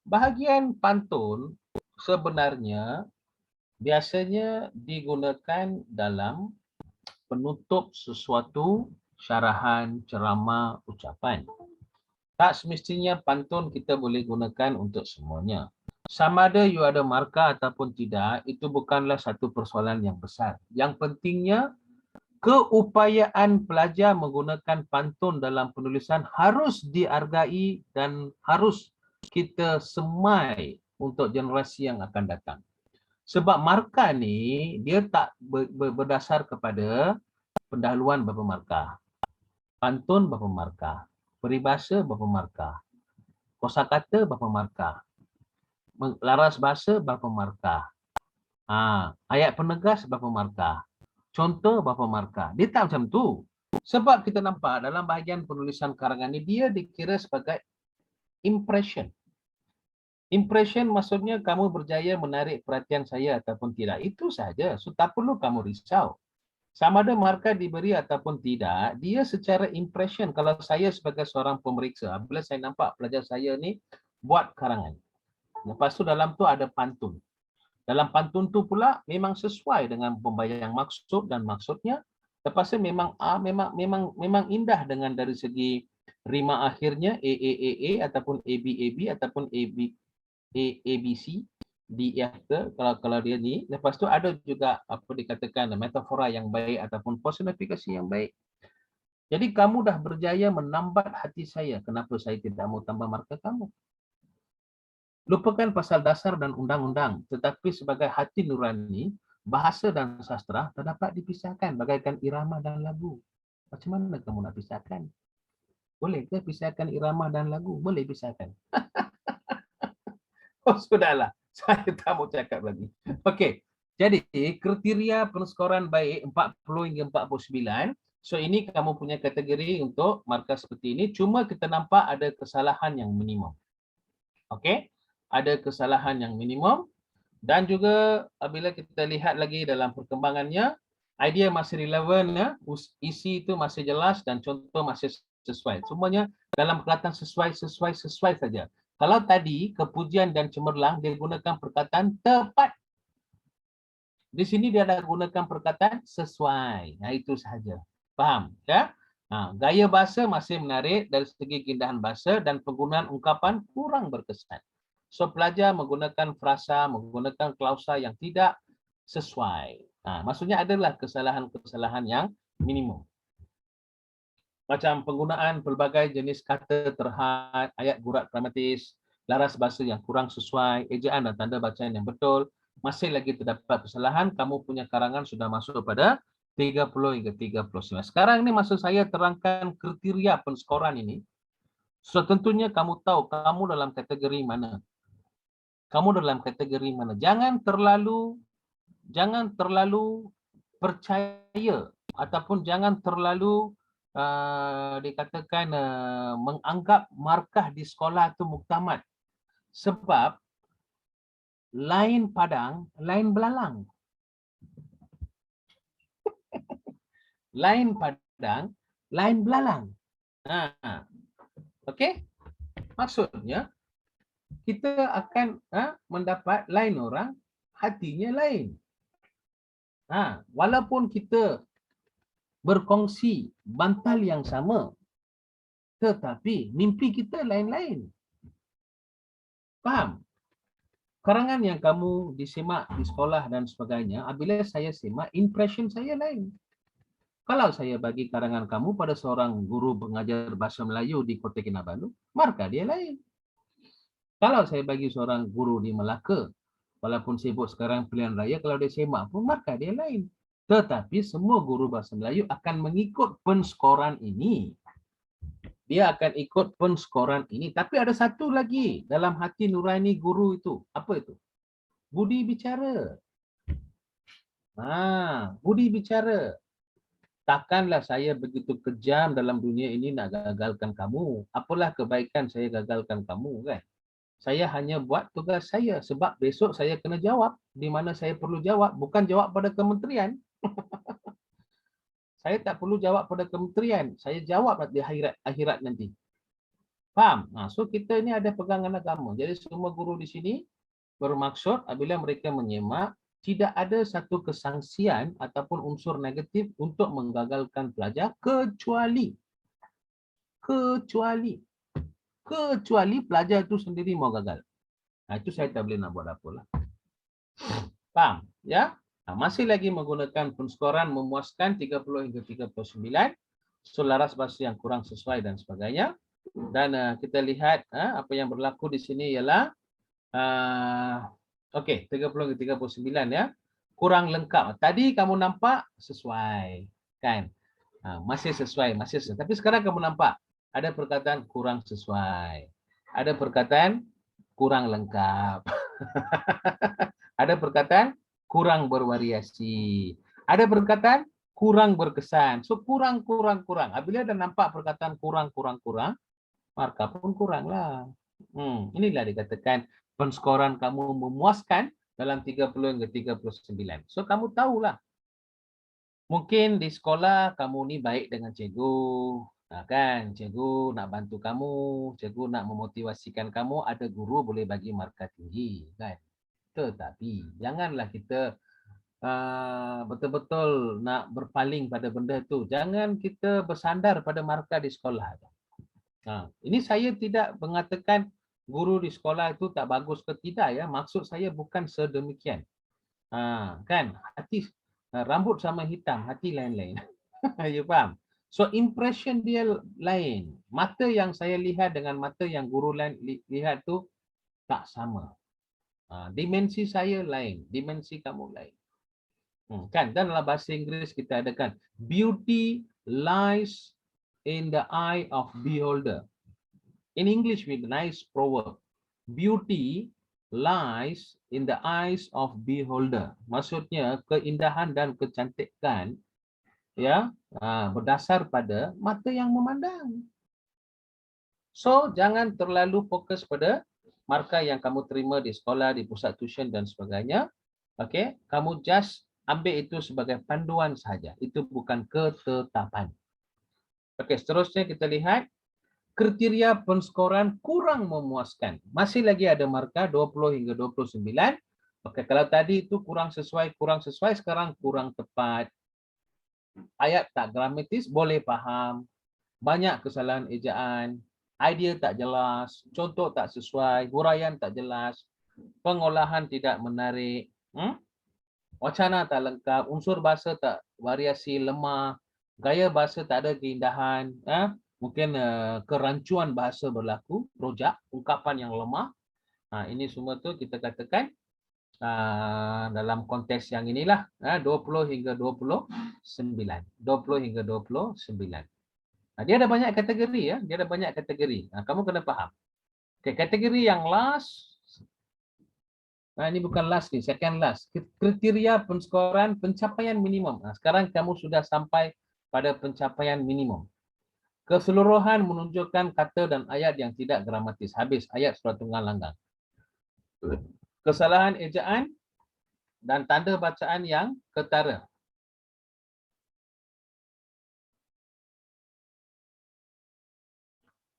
bahagian pantun sebenarnya biasanya digunakan dalam penutup sesuatu syarahan, ceramah, ucapan. Tak semestinya pantun kita boleh gunakan untuk semuanya. Sama ada you ada markah ataupun tidak, itu bukanlah satu persoalan yang besar. Yang pentingnya keupayaan pelajar menggunakan pantun dalam penulisan harus dihargai dan harus kita semai untuk generasi yang akan datang. Sebab markah ni dia tak berdasar kepada pendahuluan berapa markah. Pantun berapa markah. Peribahasa berapa markah. Kosakata berapa markah. Laras bahasa berapa markah. Ayat penegas berapa markah. Contoh berapa markah. Dia tak macam tu. Sebab kita nampak dalam bahagian penulisan karangan ni, dia dikira sebagai impression. Impression maksudnya kamu berjaya menarik perhatian saya ataupun tidak. Itu sahaja. So, tak perlu kamu risau. Sama ada markah diberi ataupun tidak, dia secara impression. Kalau saya sebagai seorang pemeriksa, bila saya nampak pelajar saya ni buat karangan. Lepas tu dalam tu ada pantun. Dalam pantun tu pula memang sesuai dengan pembayang maksud dan maksudnya. Lepas tu memang indah dengan dari segi rima akhirnya A ataupun AB ataupun ABC DF kalau dia ni. Lepas tu ada juga apa dikatakan metafora yang baik ataupun personifikasi yang baik. Jadi kamu dah berjaya menambat hati saya. Kenapa saya tidak mau tambah markah kamu? Lupakan pasal dasar dan undang-undang, tetapi sebagai hati nurani, bahasa dan sastra tak dapat dipisahkan bagaikan irama dan lagu. Macam mana kamu nak pisahkan? Boleh ke pisahkan irama dan lagu? Boleh pisahkan. Oh, sudahlah. Saya tak mau cakap lagi. Okey. Jadi, kriteria penskoran baik 40 hingga 49. So, ini kamu punya kategori untuk markah seperti ini. Cuma kita nampak ada kesalahan yang minimum. Okey. Ada kesalahan yang minimum. Dan juga bila kita lihat lagi dalam perkembangannya, idea masih relevan, isi itu masih jelas dan contoh masih sesuai. Semuanya dalam perkataan sesuai saja. Kalau tadi kepujian dan cemerlang dia gunakan perkataan tepat. Di sini dia ada gunakan perkataan sesuai. Itu sahaja. Faham? Ya? Gaya bahasa masih menarik dari segi keindahan bahasa dan penggunaan ungkapan kurang berkesan. So, pelajar menggunakan frasa, menggunakan klausa yang tidak sesuai. Maksudnya adalah kesalahan-kesalahan yang minimum. Macam penggunaan pelbagai jenis kata terhad, ayat gurat gramatis, laras bahasa yang kurang sesuai, ejaan dan tanda bacaan yang betul. Masih lagi terdapat kesalahan, kamu punya karangan sudah masuk pada 30 hingga 39. Sekarang ini maksud saya terangkan kriteria penskoran ini. So, tentunya kamu tahu kamu dalam kategori mana. Kamu dalam kategori mana. Jangan terlalu percaya ataupun jangan terlalu dikatakan menganggap markah di sekolah itu muktamad. Sebab lain padang, lain belalang. Lain padang, lain belalang. Okey? Maksudnya kita akan mendapat lain orang hatinya lain. Walaupun kita berkongsi bantal yang sama, tetapi mimpi kita lain-lain. Faham? Karangan yang kamu disemak di sekolah dan sebagainya, apabila saya semak, impression saya lain. Kalau saya bagi karangan kamu pada seorang guru pengajar bahasa Melayu di Kota Kinabalu, markah dia lain. Kalau saya bagi seorang guru di Melaka, walaupun sibuk sekarang pilihan raya, kalau dia semak pun markah dia lain. Tetapi semua guru bahasa Melayu akan mengikut penskoran ini. Dia akan ikut penskoran ini. Tapi ada satu lagi dalam hati nurani guru itu. Apa itu? Budi bicara. Budi bicara. Takkanlah saya begitu kejam dalam dunia ini nak gagalkan kamu. Apalah kebaikan saya gagalkan kamu, kan? Saya hanya buat tugas saya sebab besok saya kena jawab di mana saya perlu jawab, bukan jawab pada kementerian. Saya tak perlu jawab pada kementerian, saya jawab di akhirat nanti. Faham? So kita ini ada pegangan agama. Jadi semua guru di sini bermaksud apabila mereka menyemak, tidak ada satu kesangsian ataupun unsur negatif untuk menggagalkan pelajar kecuali pelajar itu sendiri mau gagal. Itu saya tak boleh nak buat apa lah. Faham? Ya? Masih lagi menggunakan penskoran memuaskan 30 hingga 39, selaras bahasa yang kurang sesuai dan sebagainya. Dan kita lihat apa yang berlaku di sini ialah okey, 30 hingga 39 ya. Kurang lengkap. Tadi kamu nampak sesuai, kan? Masih sesuai. Tapi sekarang kamu nampak ada perkataan kurang sesuai. Ada perkataan kurang lengkap. Ada perkataan kurang bervariasi. Ada perkataan kurang berkesan. So kurang. Apabila ada nampak perkataan kurang, markah pun kurang lah. Inilah dikatakan penskoran kamu memuaskan dalam 30 hingga 39. So kamu tahulah. Mungkin di sekolah kamu ni baik dengan cikgu, kan? Cikgu nak bantu kamu, cikgu nak memotivasikan kamu, ada guru boleh bagi markah tinggi, kan? Tetapi janganlah kita betul-betul nak berpaling pada benda tu. Jangan kita bersandar pada markah di sekolah. Ini saya tidak mengatakan guru di sekolah itu tak bagus ke tidak ya. Maksud saya bukan sedemikian. Kan? Hati rambut sama hitam, hati lain-lain. You faham? So impression dia lain. Mata yang saya lihat dengan mata yang guru lain lihat tu tak sama. Dimensi saya lain, dimensi kamu lain. Kan? Dan dalam bahasa Inggeris kita adakan beauty lies in the eye of beholder. In English we have a nice proverb. Beauty lies in the eyes of beholder. Maksudnya keindahan dan kecantikan ya berdasar pada mata yang memandang. So jangan terlalu fokus pada markah yang kamu terima di sekolah, di pusat tuition dan sebagainya. Okey, kamu just ambil itu sebagai panduan saja. Itu bukan ketetapan. Okey, seterusnya kita lihat kriteria penskoran kurang memuaskan. Masih lagi ada markah 20 hingga 29. Okey, kalau tadi itu kurang sesuai, sekarang kurang tepat. Ayat tak gramatis, boleh faham. Banyak kesalahan ejaan, idea tak jelas, contoh tak sesuai, huraian tak jelas, pengolahan tidak menarik, wacana tak lengkap, unsur bahasa tak variasi lemah, gaya bahasa tak ada keindahan, mungkin kerancuan bahasa berlaku, rojak, ungkapan yang lemah. Ini semua tu kita katakan dalam konteks yang inilah 20 hingga 29. 20 hingga 29. Dia ada banyak kategori ya, kamu kena faham. Okay, kategori yang last, ini bukan last nih, second last. Kriteria penskoran pencapaian minimum. Sekarang kamu sudah sampai pada pencapaian minimum. Keseluruhan menunjukkan kata dan ayat yang tidak gramatis. Habis ayat surat tunggal langgang. Kesalahan ejaan dan tanda bacaan yang ketara.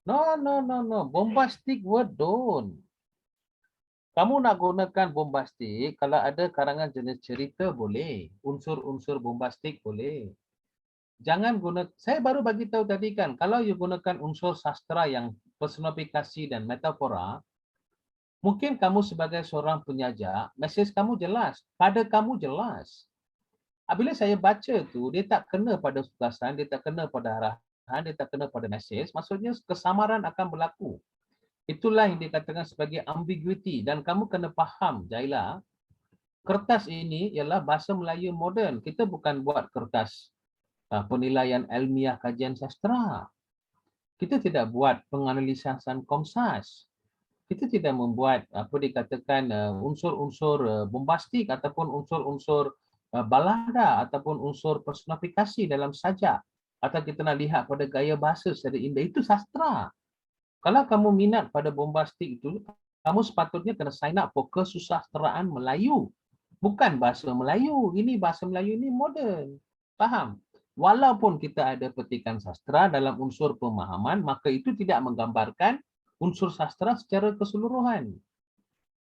No. Bombastic word don't. Kamu nak gunakan bombastik, kalau ada karangan jenis cerita boleh. Unsur-unsur bombastik boleh. Jangan guna, saya baru bagi tahu tadi kan, kalau you gunakan unsur sastra yang personifikasi dan metafora, mungkin kamu sebagai seorang penyaja, mesej kamu jelas, pada kamu jelas. Apabila saya baca tu, dia tak kena pada sukastan, dia tak kena pada arahan, dia tak kena pada mesej, maksudnya kesamaran akan berlaku. Itulah yang dikatakan sebagai ambiguity dan kamu kena faham, Jaila, kertas ini ialah bahasa Melayu moden. Kita bukan buat kertas penilaian ilmiah kajian sastra. Kita tidak buat penganalisasan Komsas. Kita tidak membuat apa dikatakan unsur-unsur bombastik ataupun unsur-unsur balada ataupun unsur personifikasi dalam sajak. Atau kita nak lihat pada gaya bahasa secara indah. Itu sastra. Kalau kamu minat pada bombastik itu, kamu sepatutnya kena sign up for kesusastraan Melayu. Bukan bahasa Melayu. Ini bahasa Melayu ini moden. Faham? Walaupun kita ada petikan sastra dalam unsur pemahaman, maka itu tidak menggambarkan unsur sastra secara keseluruhan.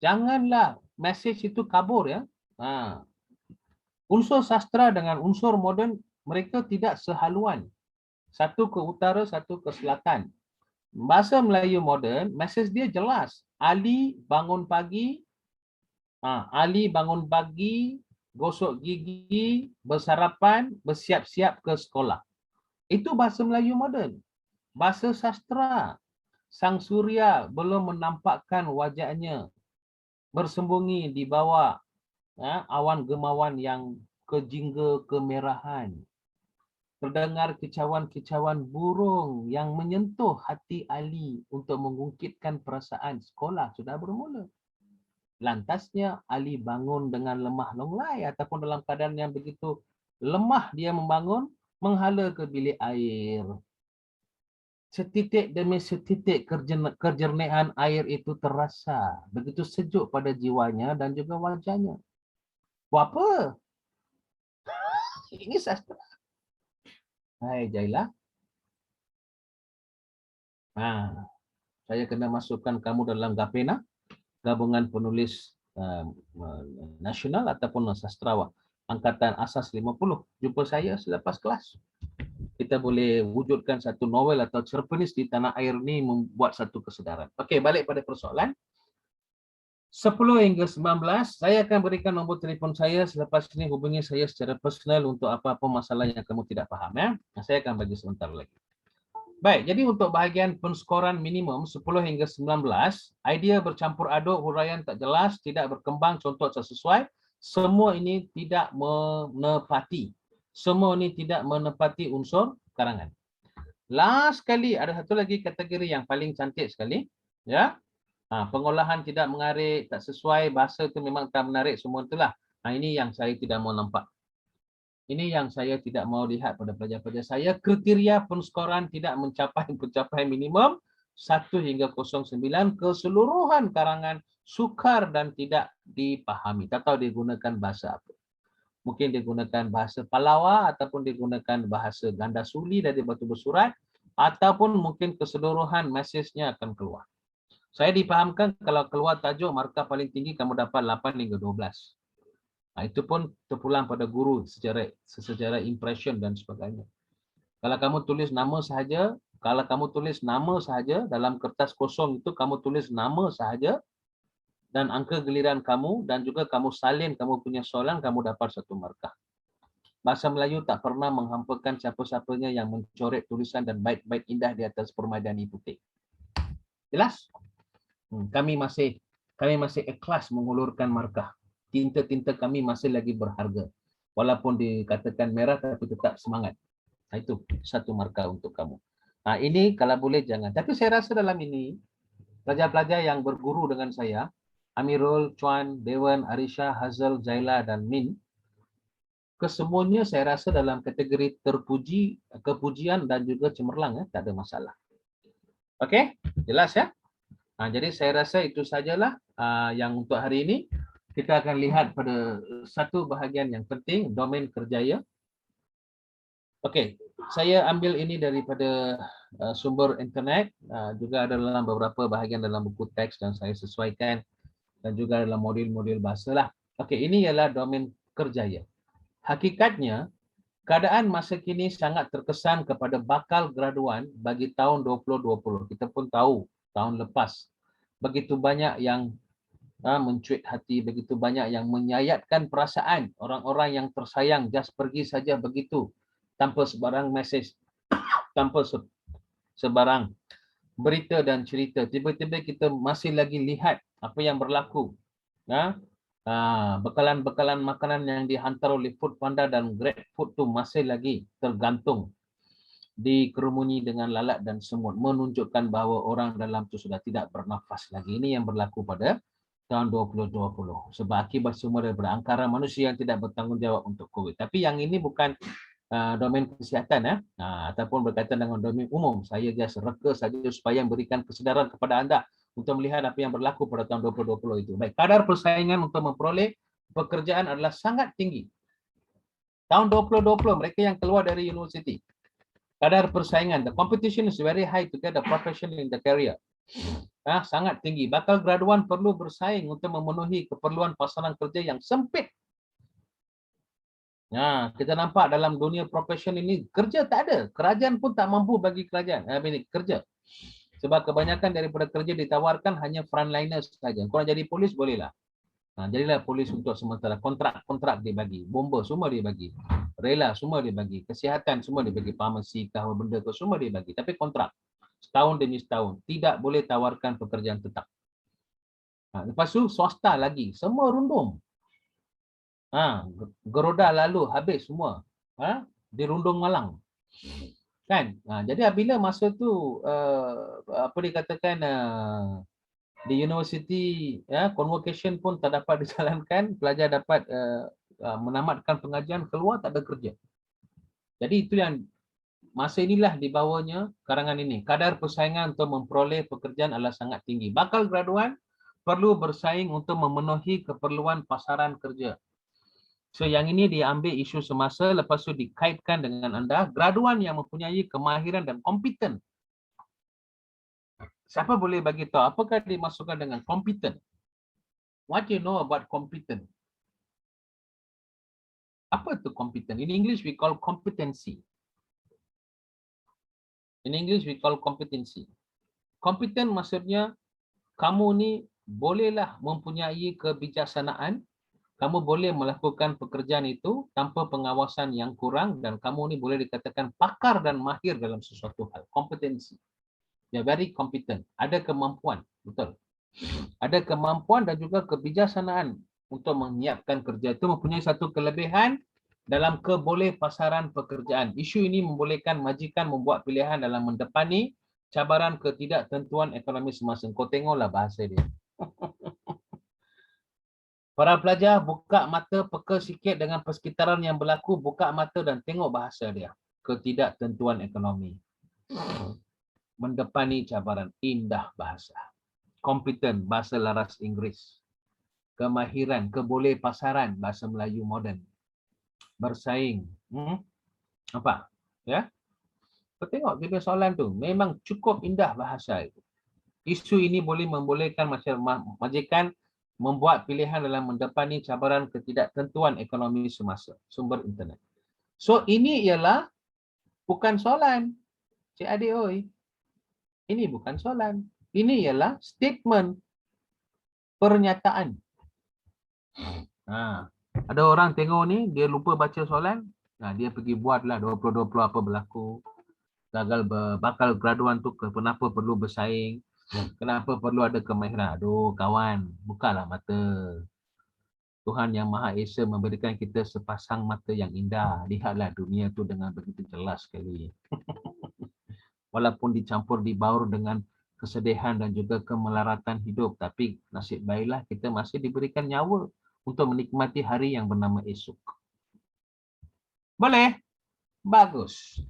Janganlah mesej itu kabur ya. Unsur sastra dengan unsur moden mereka tidak sehaluan. Satu ke utara, satu ke selatan. Bahasa Melayu moden, mesej dia jelas. Ali bangun pagi, gosok gigi, bersarapan, bersiap-siap ke sekolah. Itu bahasa Melayu moden. Bahasa sastra, sang surya belum menampakkan wajahnya, bersembunyi di bawah awan gemawan yang kejingga kemerahan. Terdengar kicauan-kicauan burung yang menyentuh hati Ali untuk mengungkitkan perasaan sekolah sudah bermula. Lantasnya Ali bangun dengan lemah longlai ataupun dalam keadaan yang begitu lemah dia membangun, menghala ke bilik air. Setitik demi setitik kejernihan air itu terasa. Begitu sejuk pada jiwanya dan juga wajahnya. Buat apa? Ini sastra. Hai Jaila. Saya kena masukkan kamu dalam GAPENA, Gabungan Penulis Nasional ataupun Sastrawan. Angkatan Asas 50. Jumpa saya selepas kelas. Kita boleh wujudkan satu novel atau cerpenis di tanah air ni membuat satu kesedaran. Okey, balik pada persoalan. 10 hingga 19, saya akan berikan nombor telefon saya. Selepas ini hubungi saya secara personal untuk apa-apa masalah yang kamu tidak faham. Ya? Saya akan bagi sebentar lagi. Baik, jadi untuk bahagian penskoran minimum 10 hingga 19, idea bercampur aduk, huraian tak jelas, tidak berkembang, contoh tak sesuai, semua ini tidak menepati. Semua ini tidak menepati unsur karangan. Last sekali, ada satu lagi kategori yang paling cantik sekali. Ya, pengolahan tidak mengarik, tak sesuai, bahasa itu memang tak menarik, semua itulah. Ini yang saya tidak mau nampak. Ini yang saya tidak mau lihat pada pelajar-pelajar saya. Kriteria penskoran tidak mencapai pencapaian minimum 1 hingga 09, keseluruhan karangan sukar dan tidak dipahami. Tak tahu digunakan bahasa apa. Mungkin digunakan bahasa Palawa ataupun digunakan bahasa ganda suli dari batu bersurat ataupun mungkin keseluruhan mesejnya akan keluar. Saya dipahamkan kalau keluar tajuk markah paling tinggi kamu dapat 8 hingga 12. Itu pun terpulang pada guru secara impression dan sebagainya. Kalau kamu tulis nama sahaja, dalam kertas kosong itu kamu tulis nama sahaja dan angka giliran kamu dan juga kamu salin kamu punya soalan, kamu dapat 1 markah. Bahasa Melayu tak pernah menghampakan siapa-siapanya yang mencoret tulisan dan bait-bait indah di atas permadani putih. Jelas? Kami masih ikhlas mengulurkan markah. Tinta-tinta kami masih lagi berharga. Walaupun dikatakan merah tapi tetap semangat. Itu 1 markah untuk kamu. Ini kalau boleh jangan. Tapi saya rasa dalam ini, pelajar-pelajar yang berguru dengan saya, Amirul, Chuan, Dewan, Arisha, Hazal, Zaila dan Min, kesemuanya saya rasa dalam kategori terpuji, kepujian dan juga cemerlang. Tak ada masalah. Okey? Jelas ya? Jadi saya rasa itu sajalah yang untuk hari ini. Kita akan lihat pada satu bahagian yang penting, domain kerjaya. Okey, saya ambil ini daripada sumber internet, juga ada dalam beberapa bahagian dalam buku teks dan saya sesuaikan dan juga dalam modul-modul bahasa lah. Okey, ini ialah domain kerjaya. Hakikatnya, keadaan masa kini sangat terkesan kepada bakal graduan bagi tahun 2020. Kita pun tahu tahun lepas begitu banyak yang mencuit hati, begitu banyak yang menyayatkan perasaan orang-orang yang tersayang just pergi saja begitu tanpa sebarang mesej, tanpa sebarang berita dan cerita. Tiba-tiba kita masih lagi lihat apa yang berlaku. Bekalan-bekalan makanan yang dihantar oleh Foodpanda dan GrabFood tu masih lagi tergantung, dikerumuni dengan lalat dan semut, menunjukkan bahawa orang dalam tu sudah tidak bernafas lagi. Ini yang berlaku pada tahun 2020 sebab akibat semua daripada angkara manusia yang tidak bertanggungjawab untuk COVID. Tapi yang ini bukan domain kesihatan ataupun berkaitan dengan domain umum. Saya just reka saja supaya memberikan kesedaran kepada anda untuk melihat apa yang berlaku pada tahun 2020 itu. Baik, kadar persaingan untuk memperoleh pekerjaan adalah sangat tinggi. Tahun 2020 mereka yang keluar dari universiti, kadar persaingan, the competition is very high to get a profession in the career. Sangat tinggi. Bakal graduan perlu bersaing untuk memenuhi keperluan pasaran kerja yang sempit. Kita nampak dalam dunia profesion ini kerja tak ada. Kerajaan pun tak mampu bagi kerajaan kerja. Sebab kebanyakan daripada kerja ditawarkan hanya frontliners saja. Korang jadi polis bolehlah. Jadilah polis untuk sementara. Kontrak dibagi. Bomba semua dibagi. Rela semua dibagi. Kesihatan semua dibagi. Farmasi, kahwa benda tu semua dibagi. Tapi kontrak. Setahun demi setahun. Tidak boleh tawarkan pekerjaan tetap. Lepas tu swasta lagi. Semua rundung. Geroda lalu habis semua. Dirundung malang. Kan? Jadi apabila masa tu apa dikatakan di universiti convocation pun tak dapat dijalankan, pelajar dapat menamatkan pengajian, keluar tak ada kerja. Jadi itu yang masa inilah dibawanya karangan ini. Kadar persaingan untuk memperoleh pekerjaan adalah sangat tinggi. Bakal graduan perlu bersaing untuk memenuhi keperluan pasaran kerja. So yang ini diambil isu semasa, lepas tu dikaitkan dengan anda, graduan yang mempunyai kemahiran dan kompeten. Siapa boleh bagi tahu apakah dimasukkan dengan kompeten? What you know about kompeten? Apa itu kompeten? In English we call competency. In English we call competency. Kompeten maksudnya kamu ni bolehlah mempunyai kebijaksanaan, kamu boleh melakukan pekerjaan itu tanpa pengawasan yang kurang dan kamu ni boleh dikatakan pakar dan mahir dalam sesuatu hal. Kompetensi. You're very competent. Ada kemampuan. Betul. Ada kemampuan dan juga kebijaksanaan untuk menyiapkan kerja itu mempunyai satu kelebihan dalam keboleh pasaran pekerjaan. Isu ini membolehkan majikan membuat pilihan dalam mendepani cabaran ketidaktentuan ekonomi semasa. Kau tengoklah bahasa dia. Para pelajar, buka mata, peka sikit dengan persekitaran yang berlaku, buka mata dan tengok bahasa dia. Ketidaktentuan ekonomi. Mendepani cabaran, indah bahasa. Kompeten, bahasa laras Inggeris. Kemahiran, keboleh pasaran, bahasa Melayu moden. Bersaing. Apa? Ya? Kau tengok dia punya soalan tu. Memang cukup indah bahasa itu. Isu ini boleh membolehkan majikan membuat pilihan dalam mendepani cabaran ketidaktentuan ekonomi semasa. Sumber internet. So ini ialah bukan soalan. Cik adik oi. Ini bukan soalan. Ini ialah statement. Pernyataan. Ada orang tengok ni, dia lupa baca soalan. Dia pergi buatlah 2020 apa berlaku. Gagal bakal graduan tu kenapa perlu bersaing. Kenapa perlu ada kemahiran? Aduh kawan, bukalah mata. Tuhan Yang Maha Esa memberikan kita sepasang mata yang indah. Lihatlah dunia tu dengan begitu jelas sekali. Walaupun dicampur dibaur dengan kesedihan dan juga kemelaratan hidup. Tapi nasib baiklah kita masih diberikan nyawa untuk menikmati hari yang bernama esok. Boleh? Bagus.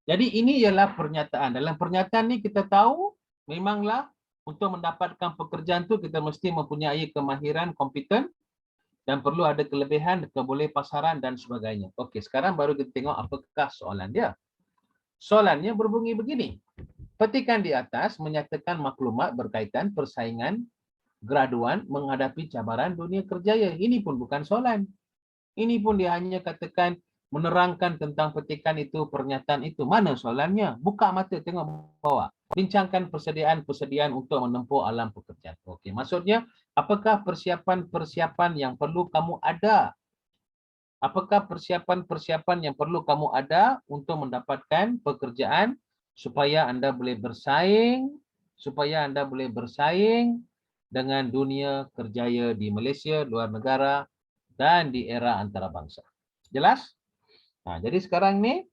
Jadi ini ialah pernyataan. Dalam pernyataan ni kita tahu memanglah untuk mendapatkan pekerjaan tu kita mesti mempunyai kemahiran, kompeten dan perlu ada kelebihan, keboleh pasaran dan sebagainya. Okey, sekarang baru kita tengok apakah soalan dia. Soalannya berbunyi begini. Petikan di atas menyatakan maklumat berkaitan persaingan graduan menghadapi cabaran dunia kerjaya. Ini pun bukan soalan. Ini pun dia hanya katakan menerangkan tentang petikan itu, pernyataan itu. Mana soalannya? Buka mata, tengok bawah. Bincangkan persediaan-persediaan untuk menempuh alam pekerjaan. Okey, maksudnya apakah persiapan-persiapan yang perlu kamu ada? Apakah persiapan-persiapan yang perlu kamu ada untuk mendapatkan pekerjaan supaya anda boleh bersaing dengan dunia kerjaya di Malaysia, luar negara dan di era antarabangsa. Jelas? Nah, jadi sekarang ni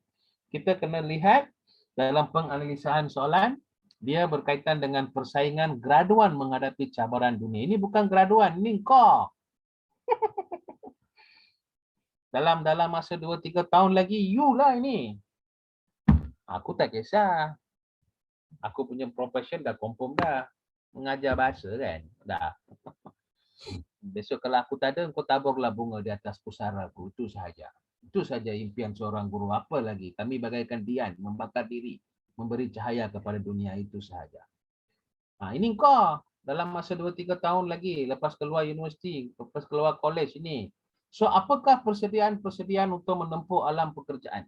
kita kena lihat dalam penganalisaan soalan, dia berkaitan dengan persaingan graduan menghadapi cabaran dunia. Ini bukan graduan, ini kau. Dalam masa 2-3 tahun lagi, you lah ini. Aku tak kisah. Aku punya profession dah confirm dah. Mengajar bahasa kan? Dah. Besok kalau aku tak ada, kau taburlah bunga di atas pusara aku. Itu sahaja. Itu saja impian seorang guru. Apa lagi? Kami bagaikan Dian, membakar diri, memberi cahaya kepada dunia, itu sahaja. Nah, ini kau dalam masa 2-3 tahun lagi, lepas keluar universiti, lepas keluar college ini. So, apakah persediaan-persediaan untuk menempuh alam pekerjaan?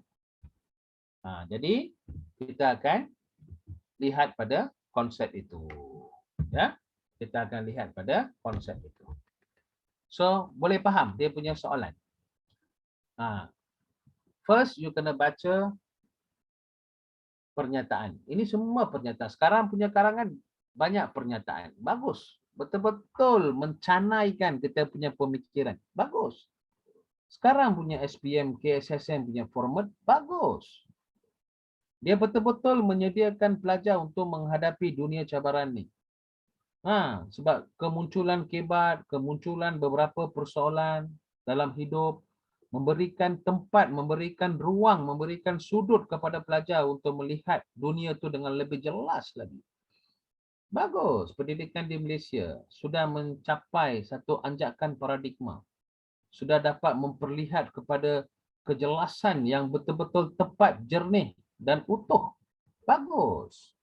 Jadi, kita akan lihat pada konsep itu. Ya, kita akan lihat pada konsep itu. So, boleh faham dia punya soalan. First, you kena baca pernyataan. Ini semua pernyataan. Sekarang punya karangan banyak pernyataan. Bagus. Betul-betul mencanaikan kita punya pemikiran. Bagus. Sekarang punya SPM, KSSM punya format. Bagus. Dia betul-betul menyediakan pelajar untuk menghadapi dunia cabaran ni. Sebab kemunculan kebat, kemunculan beberapa persoalan dalam hidup, memberikan tempat, memberikan ruang, memberikan sudut kepada pelajar untuk melihat dunia itu dengan lebih jelas lagi. Bagus, pendidikan di Malaysia sudah mencapai satu anjakan paradigma. Sudah dapat memperlihat kepada kejelasan yang betul-betul tepat, jernih dan utuh. Bagus.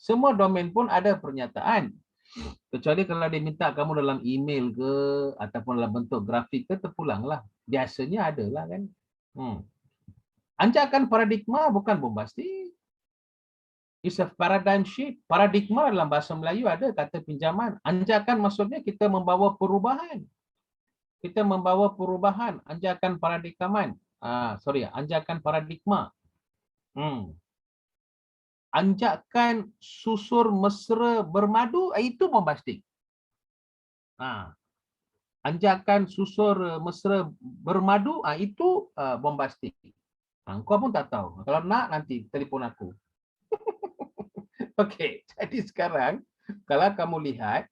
Semua domain pun ada pernyataan. Kecuali kalau dia minta kamu dalam email ke ataupun dalam bentuk grafik ke, terpulanglah. Biasanya ada lah kan. Anjakan paradigma bukan bombastik. It's a paradigm shift. Paradigma dalam bahasa Melayu ada kata pinjaman. Anjakan maksudnya kita membawa perubahan. Kita membawa perubahan. Anjakan paradigma. Anjakan paradigma. Anjakan susur mesra bermadu, itu bombastik. Anjakan susur mesra bermadu, itu bombastik. Kau pun tak tahu. Kalau nak, nanti telefon aku. Okey, jadi sekarang kalau kamu lihat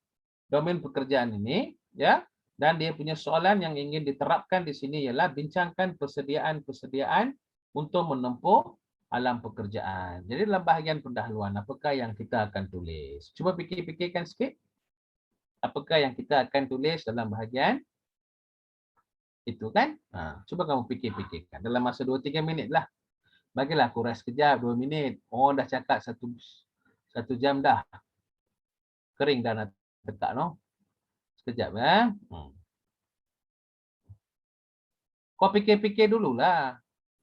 domain pekerjaan ini, ya, dan dia punya soalan yang ingin diterapkan di sini ialah bincangkan persediaan-persediaan untuk menempuh alam pekerjaan. Jadi dalam bahagian pendahuluan, apakah yang kita akan tulis? Cuba fikir-fikirkan sikit. Apakah yang kita akan tulis dalam bahagian itu kan? Cuba kamu fikir-fikirkan. Dalam masa 2-3 minit lah. Bagilah aku rest kejap, 2 minit. Oh, dah cakap satu jam dah. Kering dah nak tekak, no? Sekejap, ya. Kau fikir-fikir dululah.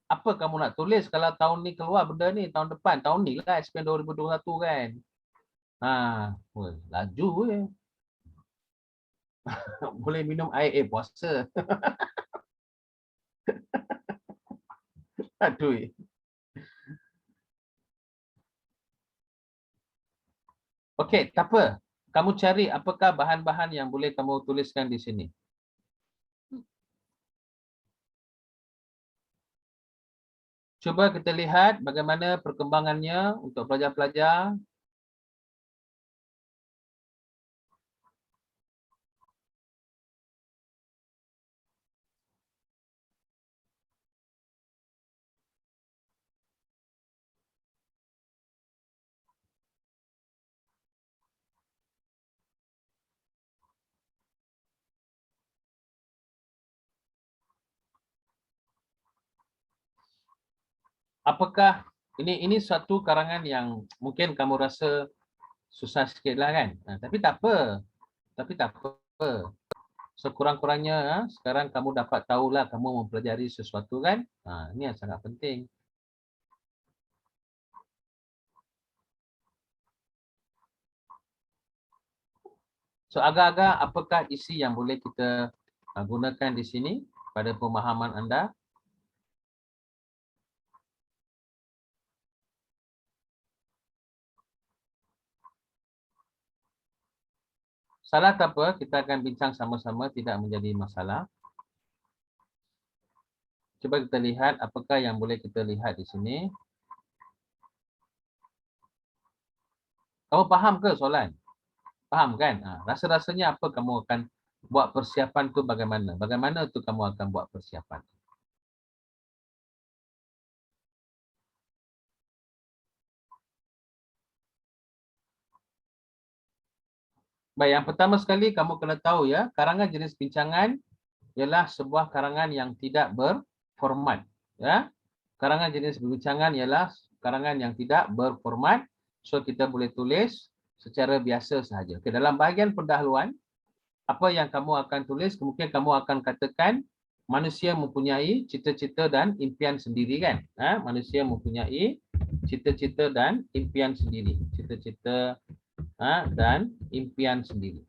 Apa kamu nak tulis kalau tahun ni keluar benda ni, tahun depan, tahun ni lah, SPM 2021 kan? Laju je. Boleh minum air puasa. Aduh. Okey, tak apa. Kamu cari apakah bahan-bahan yang boleh kamu tuliskan di sini. Cuba kita lihat bagaimana perkembangannya untuk pelajar-pelajar. Apakah ini satu karangan yang mungkin kamu rasa susah sikit lah kan. Tapi tak apa. Tapi tak apa. Sekurang-kurangnya sekarang kamu dapat tahulah kamu mempelajari sesuatu kan. Ini yang sangat penting. So agak-agak apakah isi yang boleh kita gunakan di sini pada pemahaman anda? Salah tak apa, kita akan bincang sama-sama, tidak menjadi masalah. Cuba kita lihat apakah yang boleh kita lihat di sini. Kamu faham ke soalan? Faham kan? Rasa-rasanya apa kamu akan buat persiapan tu bagaimana? Bagaimana tu kamu akan buat persiapan? Baik, yang pertama sekali kamu kena tahu ya, karangan jenis bincangan ialah sebuah karangan yang tidak berformat. Ya, karangan jenis bincangan ialah karangan yang tidak berformat. So kita boleh tulis secara biasa sahaja. Okay, dalam bahagian pendahuluan, apa yang kamu akan tulis, kemungkinan kamu akan katakan manusia mempunyai cita-cita dan impian sendiri kan? Manusia mempunyai cita-cita dan impian sendiri. Cita-cita dan impian sendiri.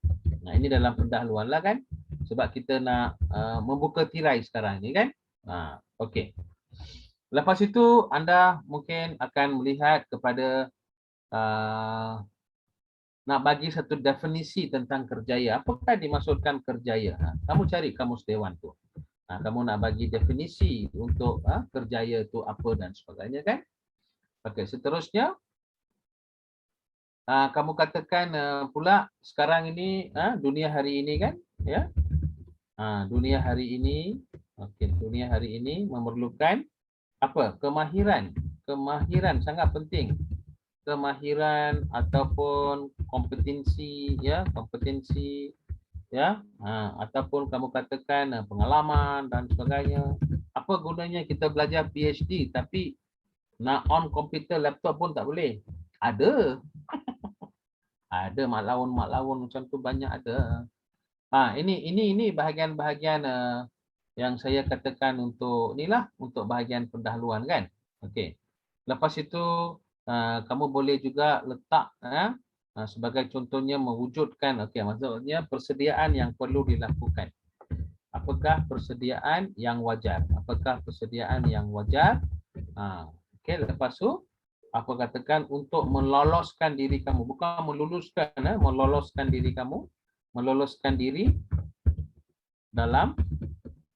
Ini dalam pendahuluan lah kan? Sebab kita nak membuka tirai sekarang ni kan? Okey. Lepas itu anda mungkin akan melihat kepada nak bagi satu definisi tentang kerjaya. Apakah dimaksudkan kerjaya? Kamu cari kamus dewan tu. Kamu nak bagi definisi untuk kerjaya tu apa dan sebagainya kan? Okey, seterusnya kamu katakan pula sekarang ini dunia hari ini kan? Ya. Dunia hari ini, okey, dunia hari ini memerlukan apa? Kemahiran. Kemahiran sangat penting. Kemahiran ataupun kompetensi ya, kompetensi ya, ataupun kamu katakan pengalaman dan sebagainya. Apa gunanya kita belajar PhD tapi nak on komputer laptop pun tak boleh? Ada. Ada maklawun macam tu banyak ada. Ini bahagian-bahagian yang saya katakan untuk inilah untuk bahagian pendahuluan kan. Okey. Lepas itu kamu boleh juga letak sebagai contohnya mewujudkan maksudnya persediaan yang perlu dilakukan. Apakah persediaan yang wajar? Apakah persediaan yang wajar? Okey, lepas tu apa katakan untuk meloloskan diri kamu, bukan meluluskan, meloloskan diri kamu, meloloskan diri dalam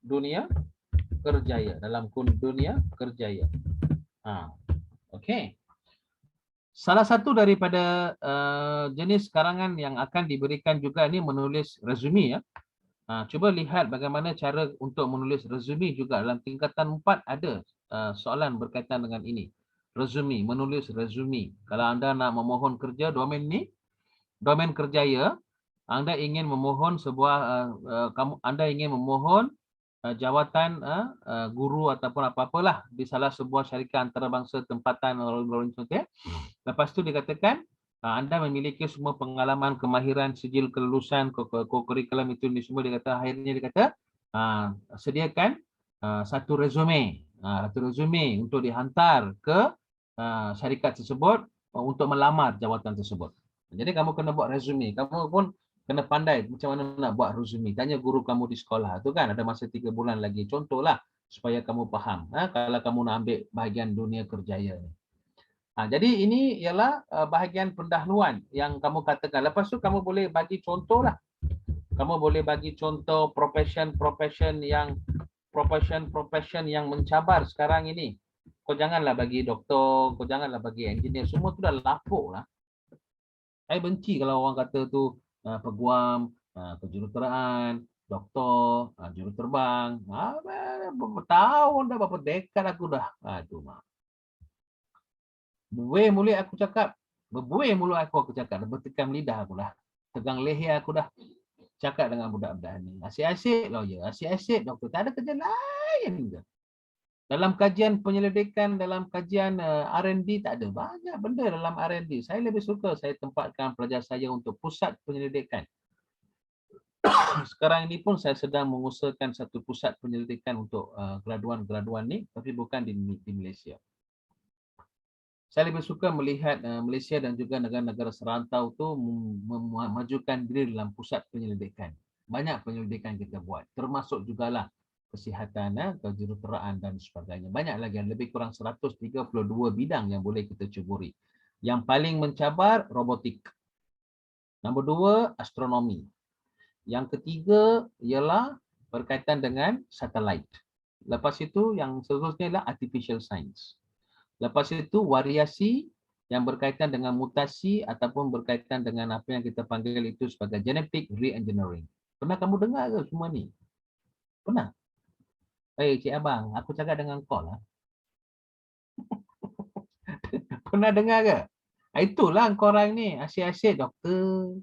dunia kerjaya, dalam dunia kerjaya. Okey. Salah satu daripada jenis karangan yang akan diberikan juga ni menulis resume ya. Cuba lihat bagaimana cara untuk menulis resume juga dalam tingkatan 4 ada soalan berkaitan dengan ini. Resume, menulis resume. Kalau anda nak memohon kerja domain ni, domain kerjaya, anda ingin memohon sebuah anda ingin memohon jawatan guru ataupun apa-apalah di salah sebuah syarikat antarabangsa tempatan contohnya. Lepas tu dikatakan anda memiliki semua pengalaman, kemahiran, sijil kelulusan, kurikulum itu ni semua akhirnya dikata sediakan satu resume, untuk dihantar ke syarikat tersebut untuk melamar jawatan tersebut. Jadi kamu kena buat resume. Kamu pun kena pandai macam mana nak buat resume. Tanya guru kamu di sekolah tu kan, ada masa 3 bulan lagi. Contohlah supaya kamu faham kalau kamu nak ambil bahagian dunia kerjaya ni. Jadi ini ialah bahagian pendahuluan yang kamu katakan. Lepas tu kamu boleh bagi contoh lah. Kamu boleh bagi contoh profession yang mencabar sekarang ini. Kau janganlah bagi doktor, kau janganlah bagi engineer. Semua tu dah lapuk lah. Saya benci kalau orang kata tu peguam, kejuruteraan, doktor, juruterbang. Berapa tahun dah, berapa dekad aku dah. Aduh mak. Berbuih mulut aku cakap. Berbuih mulut aku cakap. Bertekam lidah aku dah. Tegang leher aku dah. Cakap dengan budak-budak ni. Asyik-asyik lawyer. Asyik-asyik doktor. Tak ada kerja lain ke? Dalam kajian penyelidikan, dalam kajian R&D tak ada. Banyak benda dalam R&D. Saya lebih suka saya tempatkan pelajar saya untuk pusat penyelidikan. Sekarang ini pun saya sedang mengusahakan satu pusat penyelidikan untuk graduan-graduan ni, tapi bukan di Malaysia. Saya lebih suka melihat Malaysia dan juga negara-negara serantau tu memajukan diri dalam pusat penyelidikan. Banyak penyelidikan kita buat, termasuk jugalah kesihatan, kejuruteraan dan sebagainya. Banyak lagi, lebih kurang 132 bidang yang boleh kita cuburi. Yang paling mencabar, robotik. Nombor 2, astronomi. Yang ketiga ialah berkaitan dengan satelit. Lepas itu yang seterusnya ialah artificial science. Lepas itu variasi yang berkaitan dengan mutasi ataupun berkaitan dengan apa yang kita panggil itu sebagai genetic re-engineering. Pernah kamu dengar ke semua ni? Pernah? Cik Abang, aku cakap dengan kau lah. Pernah dengar ke? Itulah korang ni, asyik-asyik doktor,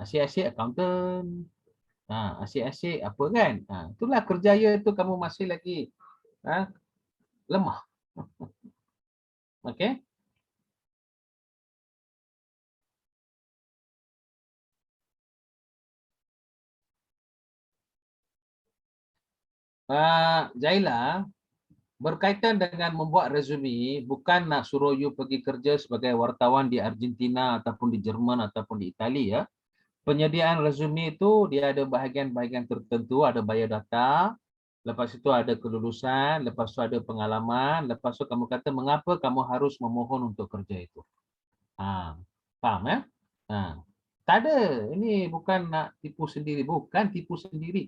asyik-asyik accountant, asyik-asyik apa kan? Itulah kerjaya tu kamu masih lagi lemah. Okey? Jaila, berkaitan dengan membuat resume, bukan nak suruh you pergi kerja sebagai wartawan di Argentina ataupun di Jerman ataupun di Italia. Ya. Penyediaan resume itu dia ada bahagian-bahagian tertentu, ada biodata, lepas itu ada kelulusan, lepas itu ada pengalaman, lepas itu kamu kata mengapa kamu harus memohon untuk kerja itu. Faham ya? Tak ada. Ini bukan nak tipu sendiri, bukan tipu sendiri.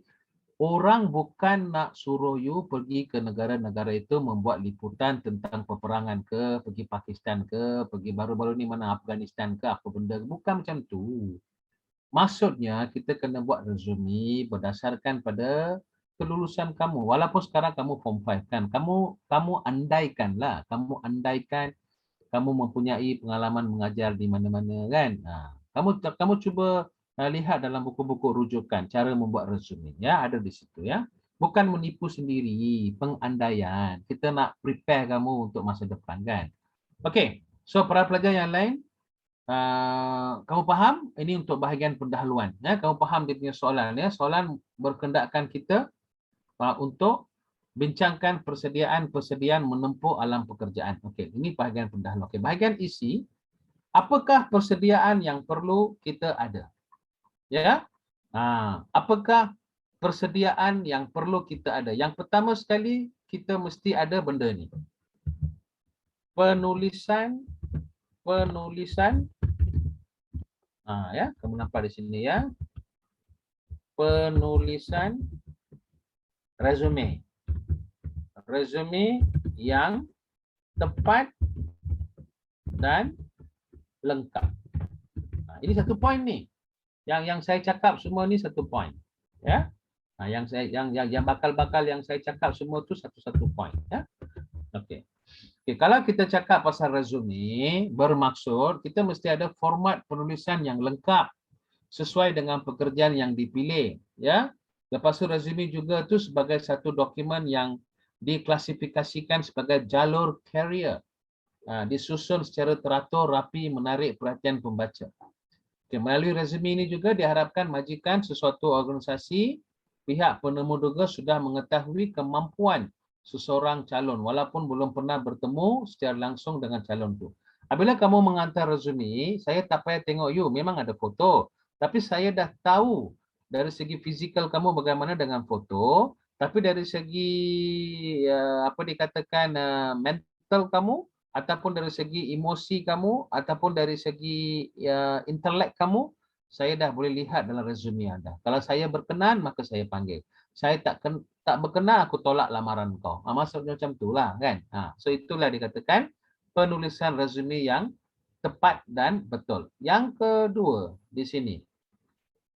Orang bukan nak suruh you pergi ke negara-negara itu membuat liputan tentang peperangan ke, pergi Pakistan ke, pergi baru-baru ni mana Afghanistan ke, apa benda. Bukan macam tu. Maksudnya kita kena buat resume berdasarkan pada kelulusan kamu. Walaupun sekarang kamu form 5 kan. Kamu andaikanlah, kamu andaikan kamu mempunyai pengalaman mengajar di mana-mana kan. Kamu cuba lihat dalam buku-buku rujukan cara membuat resume ya, ada di situ ya. Bukan menipu sendiri, pengandaian. Kita nak prepare kamu untuk masa depan kan. Okey. So para pelajar yang lain, kamu faham? Ini untuk bahagian pendahuluan ya. Kamu faham dia punya soalan ya. Soalan berkendakkan kita untuk bincangkan persediaan menempuh alam pekerjaan. Okey, ini bahagian pendahuluan. Okey, bahagian isi, apakah persediaan yang perlu kita ada? Ya. Apakah persediaan yang perlu kita ada? Yang pertama sekali kita mesti ada benda ni. Penulisan ya, kamu nampak di sini ya. Penulisan resume. Resume yang tepat dan lengkap. Ini satu poin ni. Yang saya cakap semua ni satu poin. Ya. Yang bakal-bakal yang saya cakap semua tu satu-satu poin ya. Okey. Kalau kita cakap pasal resume, bermaksud kita mesti ada format penulisan yang lengkap sesuai dengan pekerjaan yang dipilih ya. Lepas tu resume juga tu sebagai satu dokumen yang diklasifikasikan sebagai jalur career. Disusun secara teratur, rapi, menarik perhatian pembaca. Okay, melalui resume ini juga diharapkan majikan sesuatu organisasi, pihak penemu juga sudah mengetahui kemampuan seseorang calon walaupun belum pernah bertemu secara langsung dengan calon itu. Apabila kamu mengantar resume, saya tak payah tengok you, memang ada foto. Tapi saya dah tahu dari segi fizikal kamu bagaimana dengan foto, tapi dari segi apa dikatakan mental kamu, ataupun dari segi emosi kamu, ataupun dari segi intelek kamu, saya dah boleh lihat dalam resume anda. Kalau saya berkenan, maka saya panggil. Saya tak berkenan, aku tolak lamaran kau. Maksudnya macam itulah kan. So itulah dikatakan penulisan resume yang tepat dan betul. Yang kedua di sini,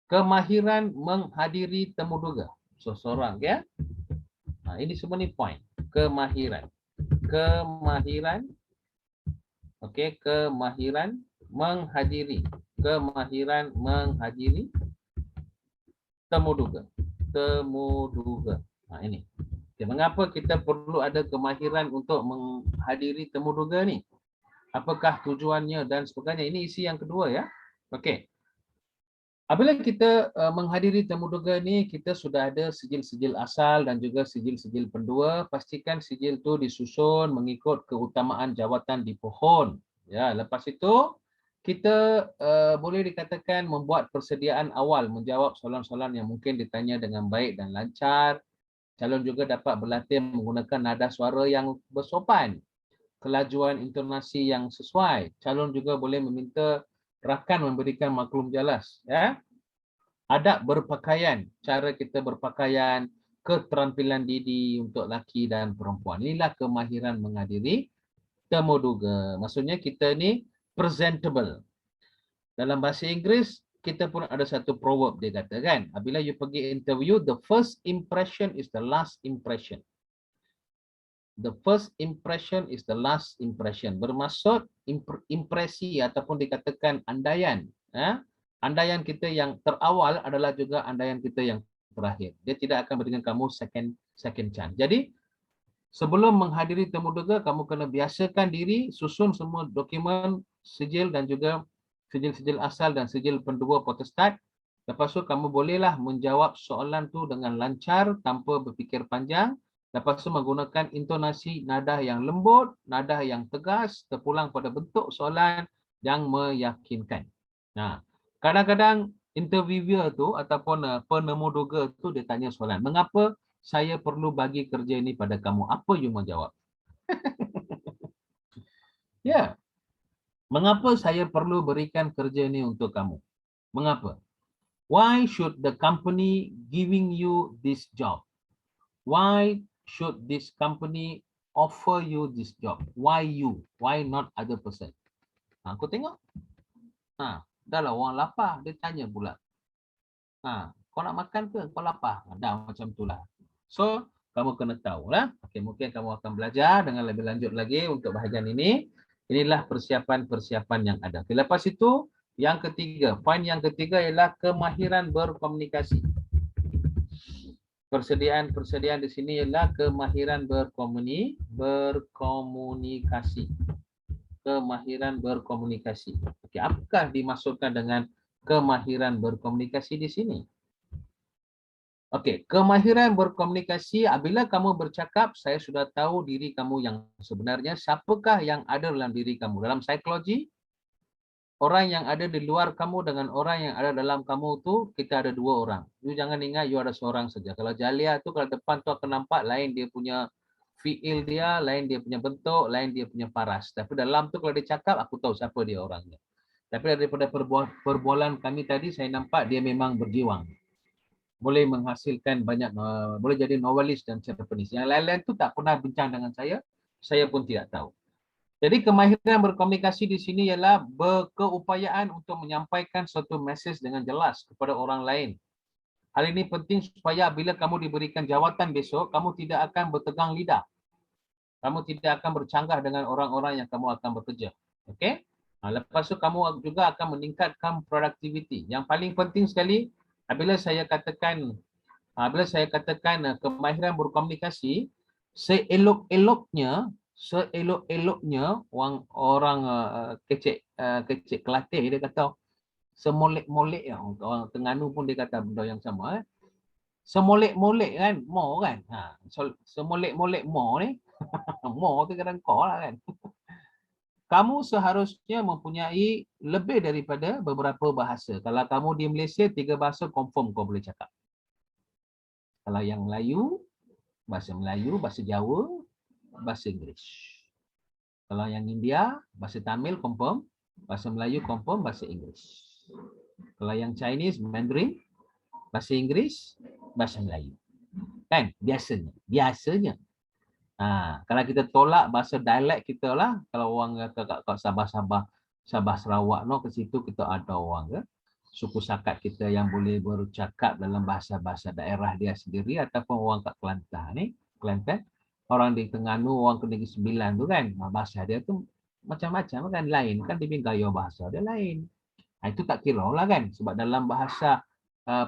kemahiran menghadiri temu duga. Seseorang ya. Ini semua ni point. Kemahiran. Okey, kemahiran menghadiri temu duga. Ini. Okay, mengapa kita perlu ada kemahiran untuk menghadiri temu duga ni? Apakah tujuannya dan sebagainya? Ini isi yang kedua ya. Okey. Apabila kita menghadiri temu duga ni, kita sudah ada sijil-sijil asal dan juga sijil-sijil pendua. Pastikan sijil tu disusun mengikut keutamaan jawatan di pohon. Ya, lepas itu kita boleh dikatakan membuat persediaan awal menjawab soalan-soalan yang mungkin ditanya dengan baik dan lancar. Calon juga dapat berlatih menggunakan nada suara yang bersopan, kelajuan intonasi yang sesuai. Calon juga boleh meminta rakan memberikan maklum jelas. Ya. Adab berpakaian, cara kita berpakaian, keterampilan diri untuk lelaki dan perempuan. Inilah kemahiran menghadiri temu duga. Maksudnya kita ni presentable. Dalam bahasa Inggeris, kita pun ada satu proverb dia kata kan, apabila you pergi interview, the first impression is the last impression. The first impression is the last impression. Bermaksud impresi ataupun dikatakan andaian. Andaian kita yang terawal adalah juga andaian kita yang terakhir. Dia tidak akan berikan kamu second chance. Jadi, sebelum menghadiri temu duga, kamu kena biasakan diri, susun semua dokumen, sijil dan juga sijil-sijil asal dan sijil pendua potestat. Lepas tu kamu bolehlah menjawab soalan tu dengan lancar tanpa berfikir panjang. Lepas tu menggunakan intonasi nada yang lembut, nada yang tegas, terpulang pada bentuk soalan yang meyakinkan. Nah, kadang-kadang interviewer tu ataupun penemu duga tu dia tanya soalan, mengapa saya perlu bagi kerja ini pada kamu? Apa you mau jawab? Ya. Mengapa saya perlu berikan kerja ini untuk kamu? Mengapa? Why should the company giving you this job? Why should this company offer you this job? Why you? Why not other person? Aku tengok. Dah lah orang lapar, dia tanya pula. Kau nak makan ke? Kau lapar? Dah macam itulah. So, kamu kena tahu lah. Okay, mungkin kamu akan belajar dengan lebih lanjut lagi untuk bahagian ini. Inilah persiapan-persiapan yang ada. Okay, lepas itu, yang ketiga. Poin yang ketiga ialah kemahiran berkomunikasi. Persediaan di sini ialah kemahiran berkomunikasi. Kemahiran berkomunikasi. Okay, apakah dimaksudkan dengan kemahiran berkomunikasi di sini? Okey, kemahiran berkomunikasi, apabila kamu bercakap, saya sudah tahu diri kamu yang sebenarnya, siapakah yang ada dalam diri kamu. Dalam psikologi, orang yang ada di luar kamu dengan orang yang ada dalam kamu tu, kita ada dua orang. You jangan ingat you ada seorang saja. Kalau Jalia tu, kalau depan tu akan nampak, lain dia punya feel dia, lain dia punya bentuk, lain dia punya paras. Tapi dalam tu kalau dia cakap, aku tahu siapa dia orangnya. Tapi daripada perbualan kami tadi, saya nampak dia memang berjiwang. Boleh menghasilkan banyak, boleh jadi novelis dan cerpenis. Yang lain-lain tu tak pernah bincang dengan saya pun tidak tahu. Jadi kemahiran berkomunikasi di sini ialah berkeupayaan untuk menyampaikan suatu mesej dengan jelas kepada orang lain. Hal ini penting supaya bila kamu diberikan jawatan besok, kamu tidak akan bertegang lidah. Kamu tidak akan bercanggah dengan orang-orang yang kamu akan bekerja. Okey? Lepas tu kamu juga akan meningkatkan produktiviti. Yang paling penting sekali, bila saya katakan kemahiran berkomunikasi, seelok-eloknya orang kecek Kelantan dia kata semolek-molek, orang Terengganu pun dia kata benda yang sama. Semolek-molek kan, mo kan. Semolek-molek mo ni. Mo tu kadang kau lah kan. Kamu seharusnya mempunyai lebih daripada beberapa bahasa. Kalau kamu di Malaysia, 3 bahasa confirm kau boleh cakap. Kalau yang Melayu, bahasa Jawa, bahasa Inggeris. Kalau yang India, bahasa Tamil confirm, bahasa Melayu confirm, bahasa Inggeris. Kalau yang Chinese, Mandarin, bahasa Inggeris, bahasa Melayu. Kan? Biasanya. Kalau kita tolak bahasa dialek kita lah, kalau orang kata kat Sabah Sarawak no, ke situ kita ada orang ke suku sakat kita yang boleh bercakap dalam bahasa-bahasa daerah dia sendiri, ataupun orang kat Kelantan, orang di Terengganu, orang ke Negeri Sembilan tu kan, bahasa dia tu macam-macam kan, lain kan, dia gaya bahasa dia lain. Itu tak kira lah kan, sebab dalam bahasa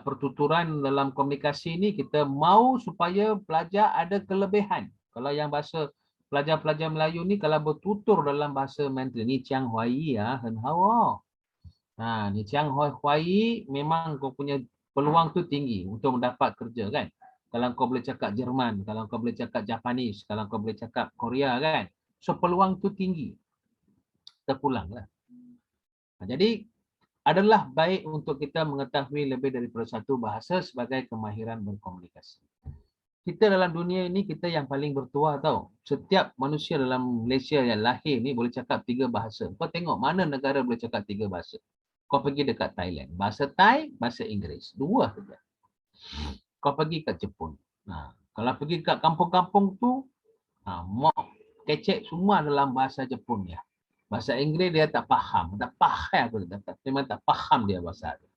pertuturan dalam komunikasi ini kita mau supaya pelajar ada kelebihan. Kalau yang bahasa pelajar-pelajar Melayu ni kalau bertutur dalam bahasa Mandarin ni Chiang Huai ya, Hen Hao. Ni Chiang Huai memang kau punya peluang tu tinggi untuk mendapat kerja kan. Kalau kau boleh cakap Jerman, kalau kau boleh cakap Japanese, kalau kau boleh cakap Korea kan. So peluang tu tinggi. Terpulanglah. Jadi adalah baik untuk kita mengetahui lebih daripada satu bahasa sebagai kemahiran berkomunikasi. Kita dalam dunia ini kita yang paling bertuah tau. Setiap manusia dalam Malaysia yang lahir ni boleh cakap 3 bahasa. Kau tengok mana negara boleh cakap 3 bahasa. Kau pergi dekat Thailand, bahasa Thai, bahasa Inggeris. 2 saja. Kau pergi kat Jepun. Kalau pergi kat kampung-kampung tu, mok kecek semua dalam bahasa Jepun ya. Bahasa Inggeris dia tak faham. Tak faham. Memang tak faham dia bahasa dia.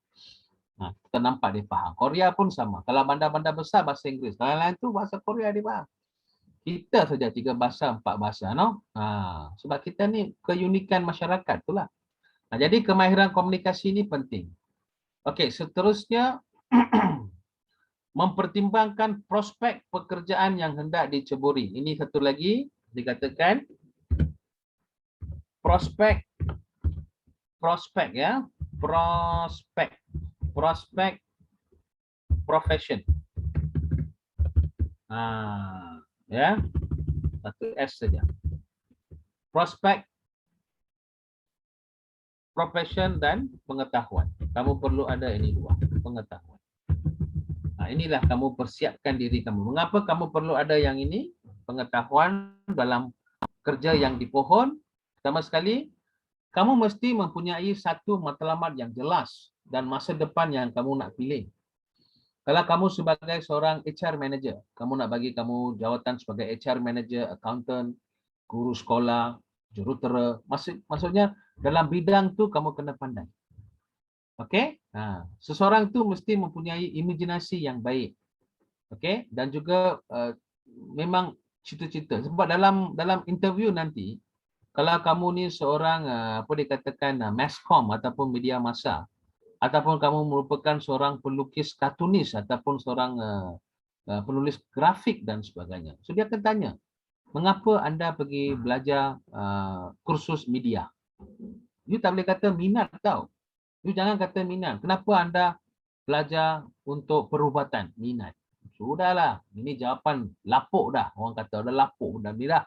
Kita nampak dia faham. Korea pun sama. Kalau bandar-bandar besar bahasa Inggeris. Kalau lain tu bahasa Korea dia faham. Kita saja 3 bahasa, 4 bahasa. No? Sebab kita ni keunikan masyarakat tu lah. Jadi kemahiran komunikasi ini penting. Okey, seterusnya mempertimbangkan prospek pekerjaan yang hendak diceburi. Ini satu lagi dikatakan prospek ya, prospek profession. Ya. Satu S saja. Prospek profession dan pengetahuan. Kamu perlu ada ini 2, pengetahuan. Inilah kamu persiapkan diri kamu. Mengapa kamu perlu ada yang ini? Pengetahuan dalam kerja yang dipohon. Pertama sekali, kamu mesti mempunyai satu matlamat yang jelas dan masa depan yang kamu nak pilih. Kalau kamu sebagai seorang HR manager, kamu nak bagi kamu jawatan sebagai HR manager, accountant, guru sekolah, jurutera, maksudnya dalam bidang tu kamu kena pandai. Okey? Seseorang tu mesti mempunyai imajinasi yang baik. Okey? Dan juga memang cita-cita. Sebab dalam interview nanti, kalau kamu ni seorang apa dikatakan masscom ataupun media massa, ataupun kamu merupakan seorang pelukis kartunis ataupun seorang penulis grafik dan sebagainya. So dia akan tanya, mengapa anda pergi belajar kursus media? You tak boleh kata minat tau. You jangan kata minat. Kenapa anda belajar untuk perubatan? Minat. Sudahlah. Ini jawapan lapuk dah. Orang kata dah lapuk dah. Ni dah.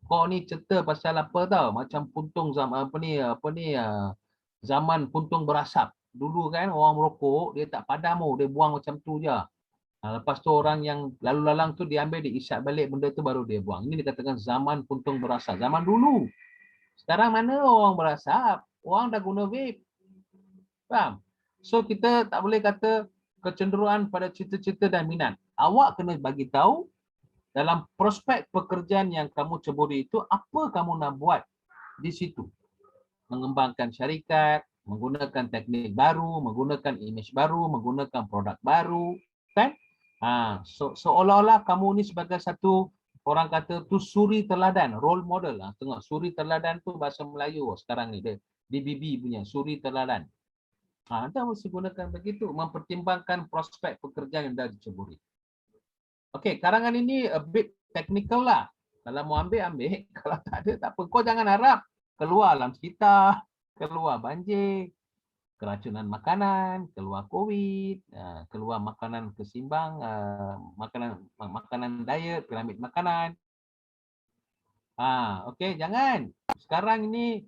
Kau ni cerita pasal apa tau? Macam puntung zaman zaman puntung berasap. Dulu kan orang merokok, dia tak padam, dia buang macam tu je. Lepas tu orang yang lalu lalang tu dia ambil, dia isap balik benda tu baru dia buang. Ini dikatakan zaman puntung berasap. Zaman dulu. Sekarang mana orang berasap? Orang dah guna vape. Faham? So kita tak boleh kata kecenderungan pada cita-cita dan minat. Awak kena bagi tahu dalam prospek pekerjaan yang kamu ceburi itu apa kamu nak buat di situ. Mengembangkan syarikat, menggunakan teknik baru, menggunakan imej baru, menggunakan produk baru, kan? Seolah-olah kamu ni sebagai satu orang kata tu suri teladan, role model lah. Tengok suri teladan tu bahasa Melayu sekarang ni dia. DBB punya suri teladan. Anda mesti gunakan begitu, mempertimbangkan prospek pekerjaan yang dah diceburi. Okey, karangan ini a bit technical lah. Kalau mau ambil, kalau tak ada, tak apa. Kau jangan harap keluar alam sekitar, keluar banjir, keracunan makanan, keluar COVID, keluar makanan kesimbang, makanan diet, piramid makanan. Okey, jangan. Sekarang ini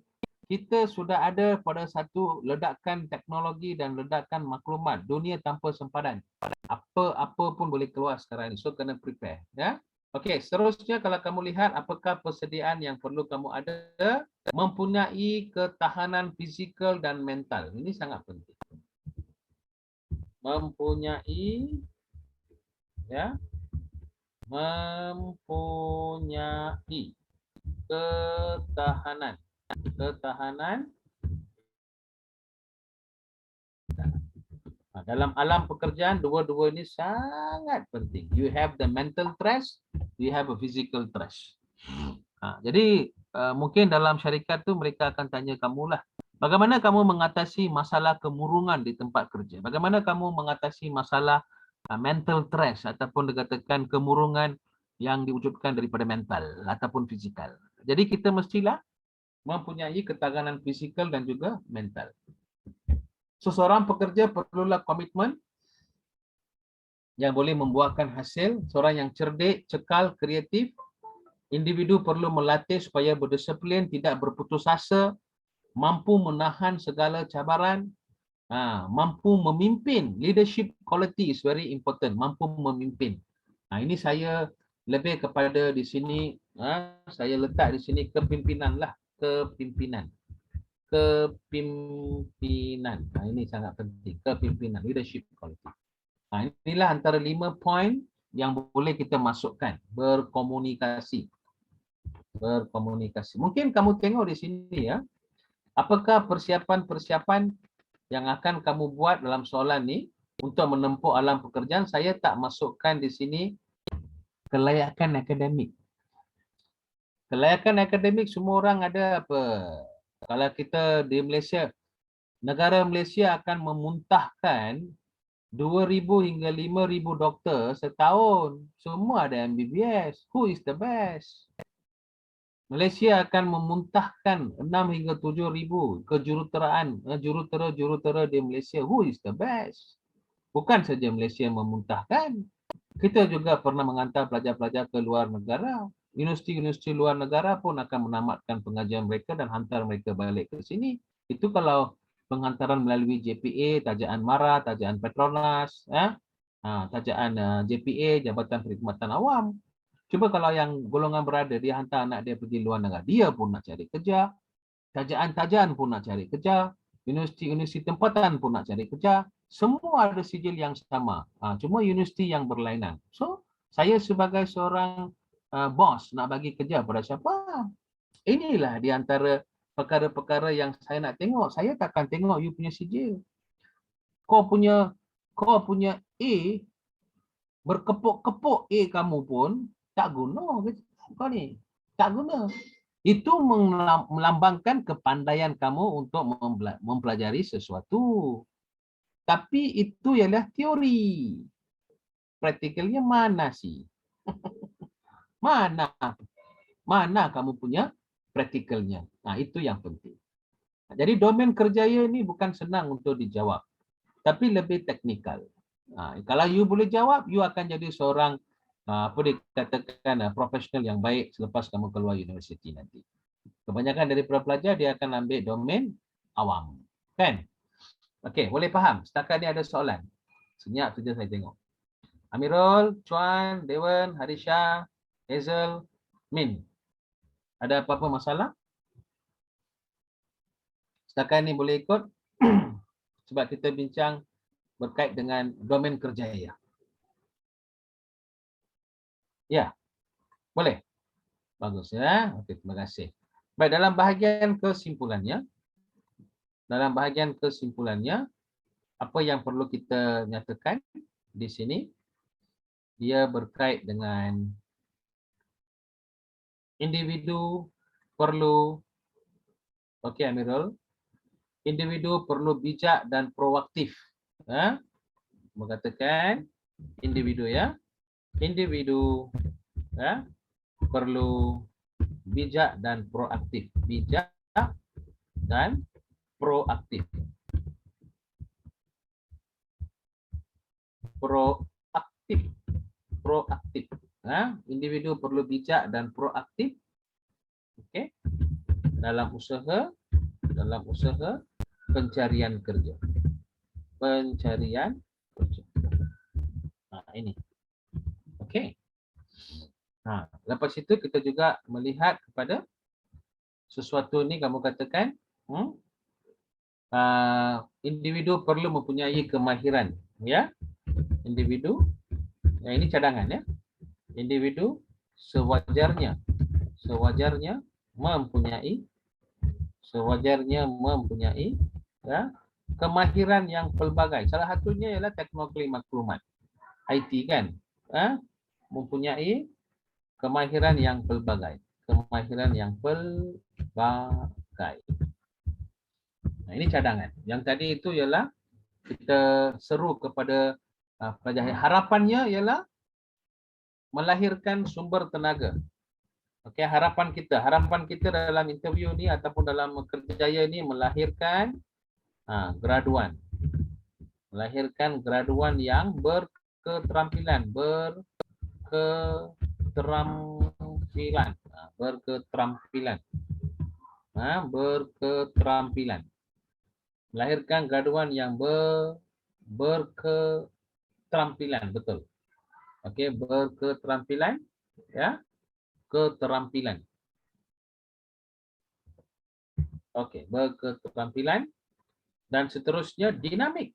kita sudah ada pada satu ledakan teknologi dan ledakan maklumat. Dunia tanpa sempadan. Apa-apa pun boleh keluar sekarang ini. So, kena prepare. Ya? Okey, seterusnya kalau kamu lihat apakah persediaan yang perlu kamu ada, mempunyai ketahanan fizikal dan mental. Ini sangat penting. Mempunyai ketahanan dalam alam pekerjaan, dua-dua ini sangat penting. You have the mental stress, you have a physical stress. Jadi mungkin dalam syarikat tu mereka akan tanya kamu lah, Bagaimana kamu mengatasi masalah kemurungan di tempat kerja? Bagaimana kamu mengatasi masalah mental stress ataupun dikatakan kemurungan yang diwujudkan daripada mental ataupun fizikal. Jadi kita mestilah mempunyai ketahanan fizikal dan juga mental. Seseorang pekerja perlulah komitmen yang boleh membuahkan hasil, seorang yang cerdik, cekal, kreatif. Individu perlu melatih supaya berdisiplin, tidak berputus asa, mampu menahan segala cabaran, mampu memimpin. Leadership quality is very important, mampu memimpin. Ini saya lebih kepada di sini, saya letak di sini kepimpinan lah, kepimpinan. Kepimpinan. Ini sangat penting, kepimpinan, leadership quality. Inilah antara 5 poin yang boleh kita masukkan. Berkomunikasi. Berkomunikasi. Mungkin kamu tengok di sini ya, apakah persiapan-persiapan yang akan kamu buat dalam soalan ni untuk menempuh alam pekerjaan. Saya tak masukkan di sini kelayakan akademik. Kelayakan akademik semua orang ada apa? Kalau kita di Malaysia, negara Malaysia akan memuntahkan 2,000 hingga 5,000 doktor setahun. Semua ada MBBS. Who is the best? Malaysia akan memuntahkan 6 hingga 7,000 kejuruteraan, jurutera di Malaysia. Who is the best? Bukan saja Malaysia memuntahkan. Kita juga pernah menghantar pelajar-pelajar ke luar negara. Universiti-universiti luar negara pun akan menamatkan pengajian mereka dan hantar mereka balik ke sini. Itu kalau penghantaran melalui JPA, Tajaan MARA, Tajaan Petronas, Tajaan JPA, Jabatan Perkhidmatan Awam. Cuba kalau yang golongan berada, dia hantar anak dia pergi luar negara, dia pun nak cari kerja, tajaan-tajaan pun nak cari kerja, universiti-universiti tempatan pun nak cari kerja, semua ada sijil yang sama, cuma universiti yang berlainan. So, saya sebagai seorang bos nak bagi kerja pada siapa? Inilah di antara perkara-perkara yang saya nak tengok. Saya takkan tengok you punya sijil. Kau punya A, berkepuk-kepuk A kamu pun tak guna kau ni. Tak guna. Itu melambangkan kepandaian kamu untuk mempelajari sesuatu. Tapi itu ialah teori. Praktikalnya mana sih? Mana? Mana kamu punya praktikalnya? Itu yang penting. Jadi domain kerjaya ini bukan senang untuk dijawab. Tapi lebih teknikal. Kalau you boleh jawab, you akan jadi seorang apa dikatakan profesional yang baik selepas kamu keluar universiti nanti. Kebanyakan dari pelajar dia akan ambil domain awam. Kan? Okey, boleh faham? Setakat ni ada soalan. Senyap saja saya tengok. Amirul, Chuan, Dewan, Harisha, Hazel, Min. Ada apa-apa masalah? Setakat ni boleh ikut? Sebab kita bincang berkait dengan domain kerjaya. Ya, boleh? Bagus ya. Okey, terima kasih. Baik, dalam bahagian kesimpulannya, apa yang perlu kita nyatakan di sini? Dia berkait dengan individu perlu, okey Amirul, individu perlu bijak dan proaktif. Mengatakan individu ya, individu perlu bijak dan proaktif. Bijak dan proaktif. Proaktif. Individu perlu bijak dan proaktif. Okey. Dalam usaha pencarian kerja. Pencarian kerja. Ini. Okey. Lepas itu kita juga melihat kepada sesuatu ni kamu katakan individu perlu mempunyai kemahiran ya. Individu ini cadangan ya. Individu sewajarnya mempunyai ya, kemahiran yang pelbagai. Salah satunya ialah teknologi maklumat. IT kan? Mempunyai kemahiran yang pelbagai. Kemahiran yang pelbagai. Nah, ini cadangan. Yang tadi itu ialah kita seru kepada pelajar. Harapannya ialah melahirkan sumber tenaga. Okey, harapan kita dalam interview ni ataupun dalam kerjaya ni melahirkan graduan. Melahirkan graduan yang berketerampilan, berketerampilan. Melahirkan graduan yang berketerampilan, betul. Okey, berketerampilan, ya, keterampilan. Okey, berketerampilan dan seterusnya dinamik.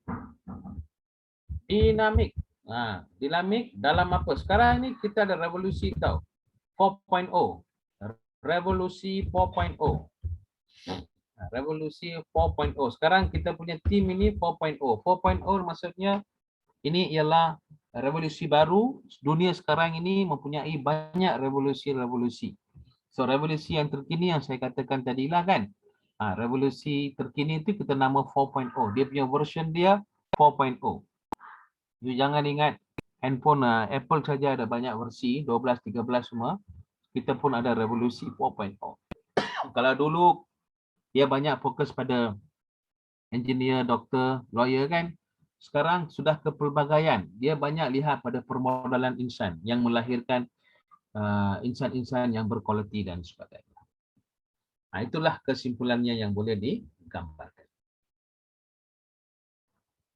Dinamik. Dinamik dalam apa? Sekarang ni kita ada revolusi tau. 4.0. Revolusi 4.0. Revolusi 4.0. Sekarang kita punya team ini 4.0. 4.0 maksudnya ini ialah revolusi baru. Dunia sekarang ini mempunyai banyak revolusi-revolusi. So revolusi yang terkini yang saya katakan tadilah kan. Revolusi terkini itu kita nama 4.0. Dia punya version dia 4.0. You jangan ingat handphone Apple saja ada banyak versi, 12, 13 semua. Kita pun ada revolusi 4.0. Kalau dulu dia banyak fokus pada engineer, doktor, lawyer kan. Sekarang sudah ke pelbagaian. Dia banyak lihat pada permodalan insan yang melahirkan insan-insan yang berkualiti dan sebagainya. Itulah kesimpulannya yang boleh digambarkan.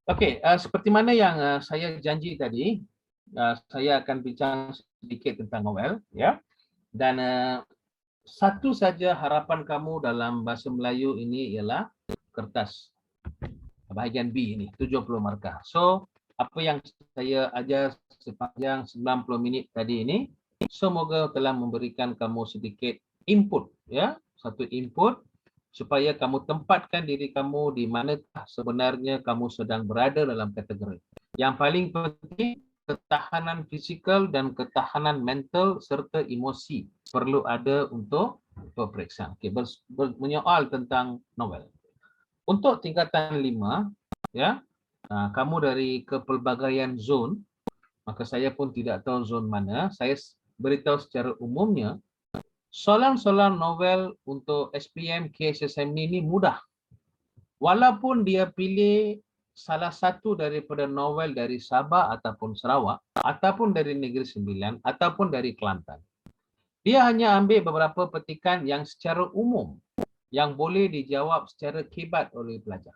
Okey, seperti mana yang saya janji tadi, saya akan bincang sedikit tentang novel, ya. Dan satu saja harapan kamu dalam bahasa Melayu ini ialah kertas bahagian B ini, 70 markah. So, apa yang saya ajar sepanjang 90 minit tadi ini, semoga telah memberikan kamu sedikit input, ya, satu input supaya kamu tempatkan diri kamu di manakah sebenarnya kamu sedang berada dalam kategori. Yang paling penting, ketahanan fizikal dan ketahanan mental serta emosi perlu ada untuk peperiksaan. Okey, menyoal tentang novel. Untuk tingkatan 5, ya, kamu dari kepelbagaian zon, maka saya pun tidak tahu zon mana. Saya beritahu secara umumnya, soalan-soalan novel untuk SPM, KSSM ini mudah. Walaupun dia pilih salah satu daripada novel dari Sabah ataupun Sarawak, ataupun dari Negeri Sembilan, ataupun dari Kelantan. Dia hanya ambil beberapa petikan yang secara umum, yang boleh dijawab secara kibat oleh pelajar.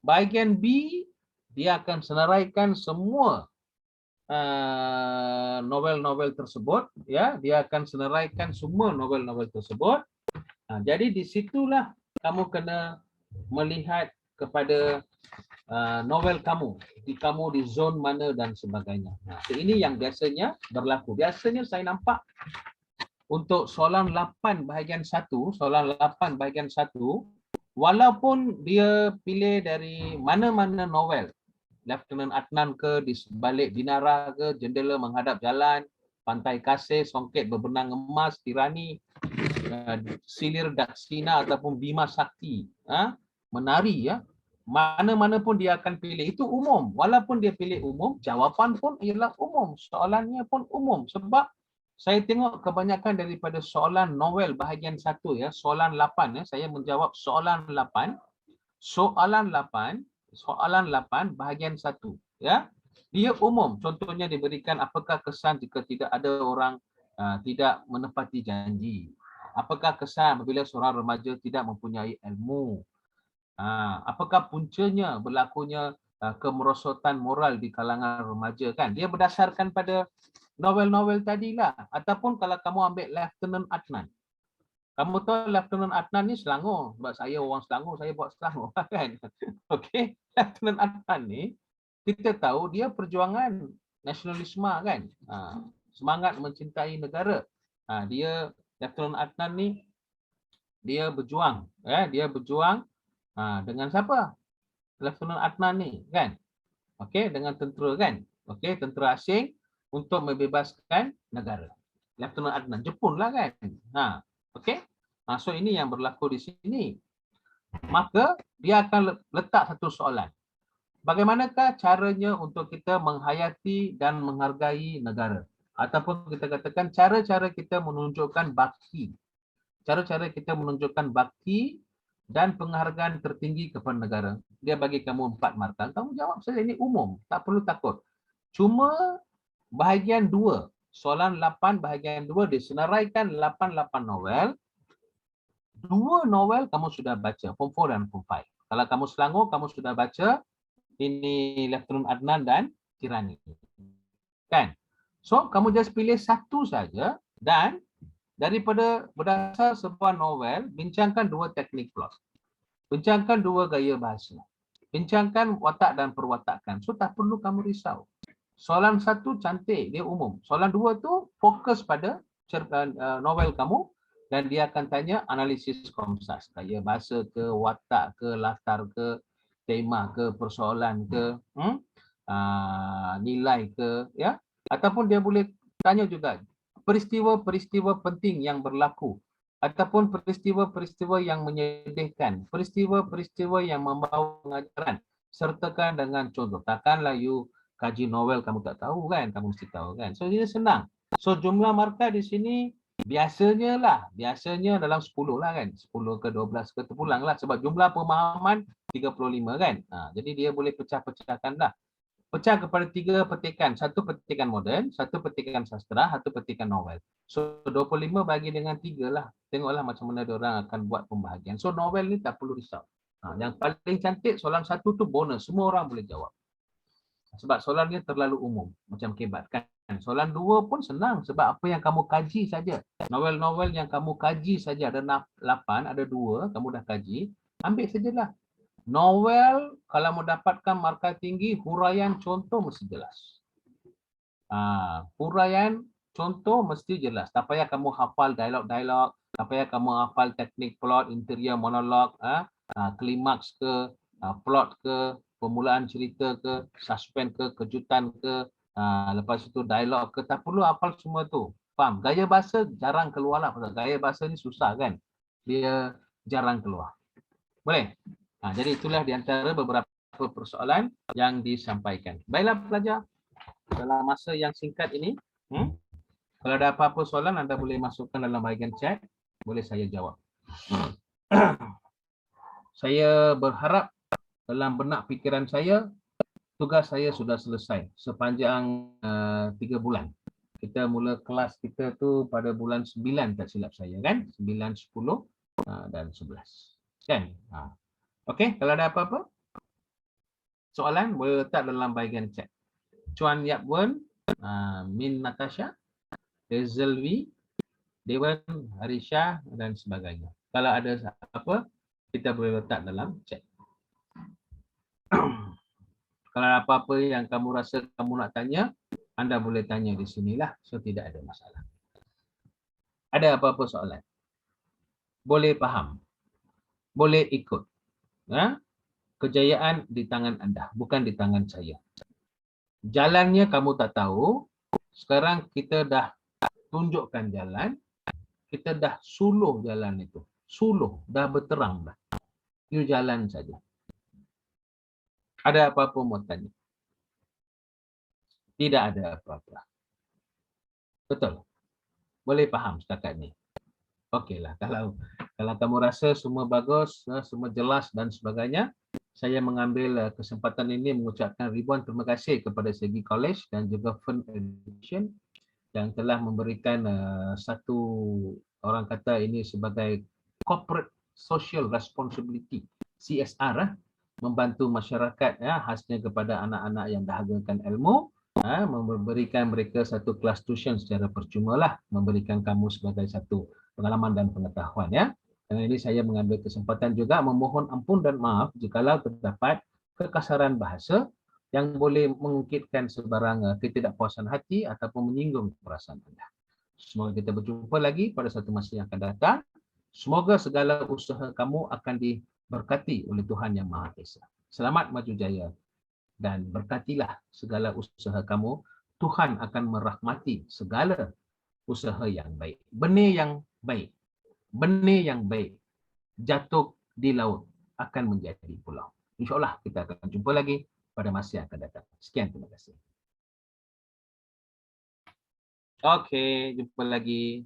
Bahagian B, dia akan senaraikan semua novel-novel tersebut, ya, dia akan senaraikan semua novel-novel tersebut. Jadi di situlah kamu kena melihat kepada novel kamu di zon mana dan sebagainya. Ini yang biasanya berlaku. Biasanya saya nampak untuk soalan 8 bahagian 1, walaupun dia pilih dari mana-mana novel, Lieutenant Adnan ke, Di Sebalik Dinara ke, Jendela Menghadap Jalan, Pantai Kasih, Songket Berbenang Emas, Tirani, Silir Daksina ataupun Bima Sakti, menari, ya, mana-mana pun dia akan pilih. Itu umum. Walaupun dia pilih umum, jawapan pun ialah umum. Soalannya pun umum. Sebab saya tengok kebanyakan daripada soalan novel bahagian 1, ya, soalan 8, ya, saya menjawab soalan 8 bahagian 1, ya. Dia umum. Contohnya diberikan apakah kesan jika tidak ada orang tidak menepati janji. Apakah kesan apabila seorang remaja tidak mempunyai ilmu? Apakah puncanya berlakunya kemerosotan moral di kalangan remaja, kan? Dia berdasarkan pada novel-novel tadilah. Ataupun kalau kamu ambil Lieutenant Adnan. Kamu tahu Lieutenant Adnan ni Selangor. Sebab saya orang Selangor, saya buat Selangor, kan? Okey, Lieutenant Adnan ni kita tahu dia perjuangan nasionalisme, kan? Semangat mencintai negara. Dia Lieutenant Adnan ni dia berjuang, ya, dia berjuang dengan siapa? Lieutenant Adnan ni, kan? Okey, dengan tentera, kan? Okey, tentera asing untuk membebaskan negara. Lieutenant Adnan, Jepun lah, kan? Okey. So ini yang berlaku di sini. maka dia akan letak satu soalan. Bagaimanakah caranya untuk kita menghayati dan menghargai negara? Ataupun kita katakan cara-cara kita menunjukkan bakti. Cara-cara kita menunjukkan bakti dan penghargaan tertinggi kepada negara. Dia bagi kamu 4 markah. Kamu jawab saja, ini umum. Tak perlu takut. Cuma bahagian 2, soalan 8 bahagian 2 disenaraikan 8 novel. 2 novel kamu sudah baca, Form 4 dan Form 5. Kalau kamu Selangor, kamu sudah baca ini Lieutenant Adnan dan Tirani. Kan? So, kamu just pilih satu saja dan daripada berdasar sebuah novel, bincangkan 2 teknik plot. Bincangkan 2 gaya bahasa. Bincangkan watak dan perwatakan. So, tak perlu kamu risau. Soalan 1 cantik, dia umum. Soalan 2 tu fokus pada novel kamu dan dia akan tanya analisis komsas. Gaya bahasa ke, watak ke, latar ke, tema ke, persoalan ke, nilai ke, ya. Ataupun dia boleh tanya juga peristiwa-peristiwa penting yang berlaku ataupun peristiwa-peristiwa yang menyedihkan, peristiwa-peristiwa yang membawa pengajaran, sertakan dengan contoh. Takkanlah you kaji novel kamu tak tahu kan, kamu mesti tahu kan. So ini senang. So jumlah markah di sini biasanya dalam 10 lah kan, 10 ke 12 ke terpulang lah sebab jumlah pemahaman 35 kan. Jadi dia boleh pecah-pecahkan lah. Pecah kepada 3 petikan, 1 petikan moden, 1 petikan sastra, 1 petikan novel. So 25 bagi dengan 3 lah. Tengoklah macam mana diorang akan buat pembahagian. So novel ni tak perlu risau. Yang paling cantik soalan 1 tu bonus, semua orang boleh jawab. Sebab soalannya terlalu umum, macam kebat kan. Soalan 2 pun senang sebab apa yang kamu kaji saja. Novel-novel yang kamu kaji saja ada 8, ada 2, kamu dah kaji, ambil sajalah. Novel kalau mendapatkan markah tinggi, huraian contoh mesti jelas. Huraian contoh mesti jelas. Tak payah kamu hafal dialog-dialog, tak payah kamu hafal teknik plot, interior monolog, klimaks ke, plot ke, permulaan cerita ke, suspense ke, kejutan ke, lepas itu dialog ke, tak perlu hafal semua tu. Faham? Gaya bahasa jarang keluar lah. Gaya bahasa ni susah kan. Dia jarang keluar. Boleh? Jadi itulah di antara beberapa persoalan yang disampaikan. Baiklah pelajar, dalam masa yang singkat ini, kalau ada apa-apa soalan, anda boleh masukkan dalam bahagian chat. Boleh saya jawab. Saya berharap dalam benak fikiran saya, tugas saya sudah selesai sepanjang 3 bulan. Kita mula kelas kita tu pada bulan 9 tak silap saya kan? 9, 10 dan 11. Kan? Okey, kalau ada apa-apa soalan boleh letak dalam bahagian chat. Chuan Yap Wen, Min Natasha, Rezelvi, Dewan, Harisha dan sebagainya. Kalau ada apa, kita boleh letak dalam chat. Kalau ada apa-apa yang kamu rasa kamu nak tanya, anda boleh tanya di sinilah. So tidak ada masalah. Ada apa-apa soalan? Boleh faham. Boleh ikut. Kejayaan di tangan anda, bukan di tangan saya. Jalannya kamu tak tahu, sekarang kita dah tunjukkan jalan, kita dah suluh jalan itu. Suluh, dah berterang dah. You jalan saja. Ada apa-apa mau tanya? Tidak ada apa-apa. Betul? Boleh faham setakat ni? Okeylah, kalau kamu rasa semua bagus, semua jelas dan sebagainya, saya mengambil kesempatan ini mengucapkan ribuan terima kasih kepada Segi College dan juga Fern Education yang telah memberikan satu, orang kata ini sebagai corporate social responsibility, CSR, membantu masyarakat khasnya kepada anak-anak yang dahagakan ilmu, memberikan mereka satu kelas tuition secara percuma lah, memberikan kamu sebagai satu pengalaman dan pengetahuan ya. Dan ini saya mengambil kesempatan juga memohon ampun dan maaf jikalau terdapat kekasaran bahasa yang boleh mengungkitkan sebarang ketidakpuasan hati ataupun menyinggung perasaan anda. Semoga kita berjumpa lagi pada satu masa yang akan datang. Semoga segala usaha kamu akan diberkati oleh Tuhan Yang Maha Esa. Selamat maju jaya dan berkatilah segala usaha kamu. Tuhan akan merahmati segala usaha yang baik. Benih yang baik jatuh di laut. akan menjadi pulau. InsyaAllah kita akan jumpa lagi pada masa yang akan datang. Sekian, terima kasih. Okey, jumpa lagi.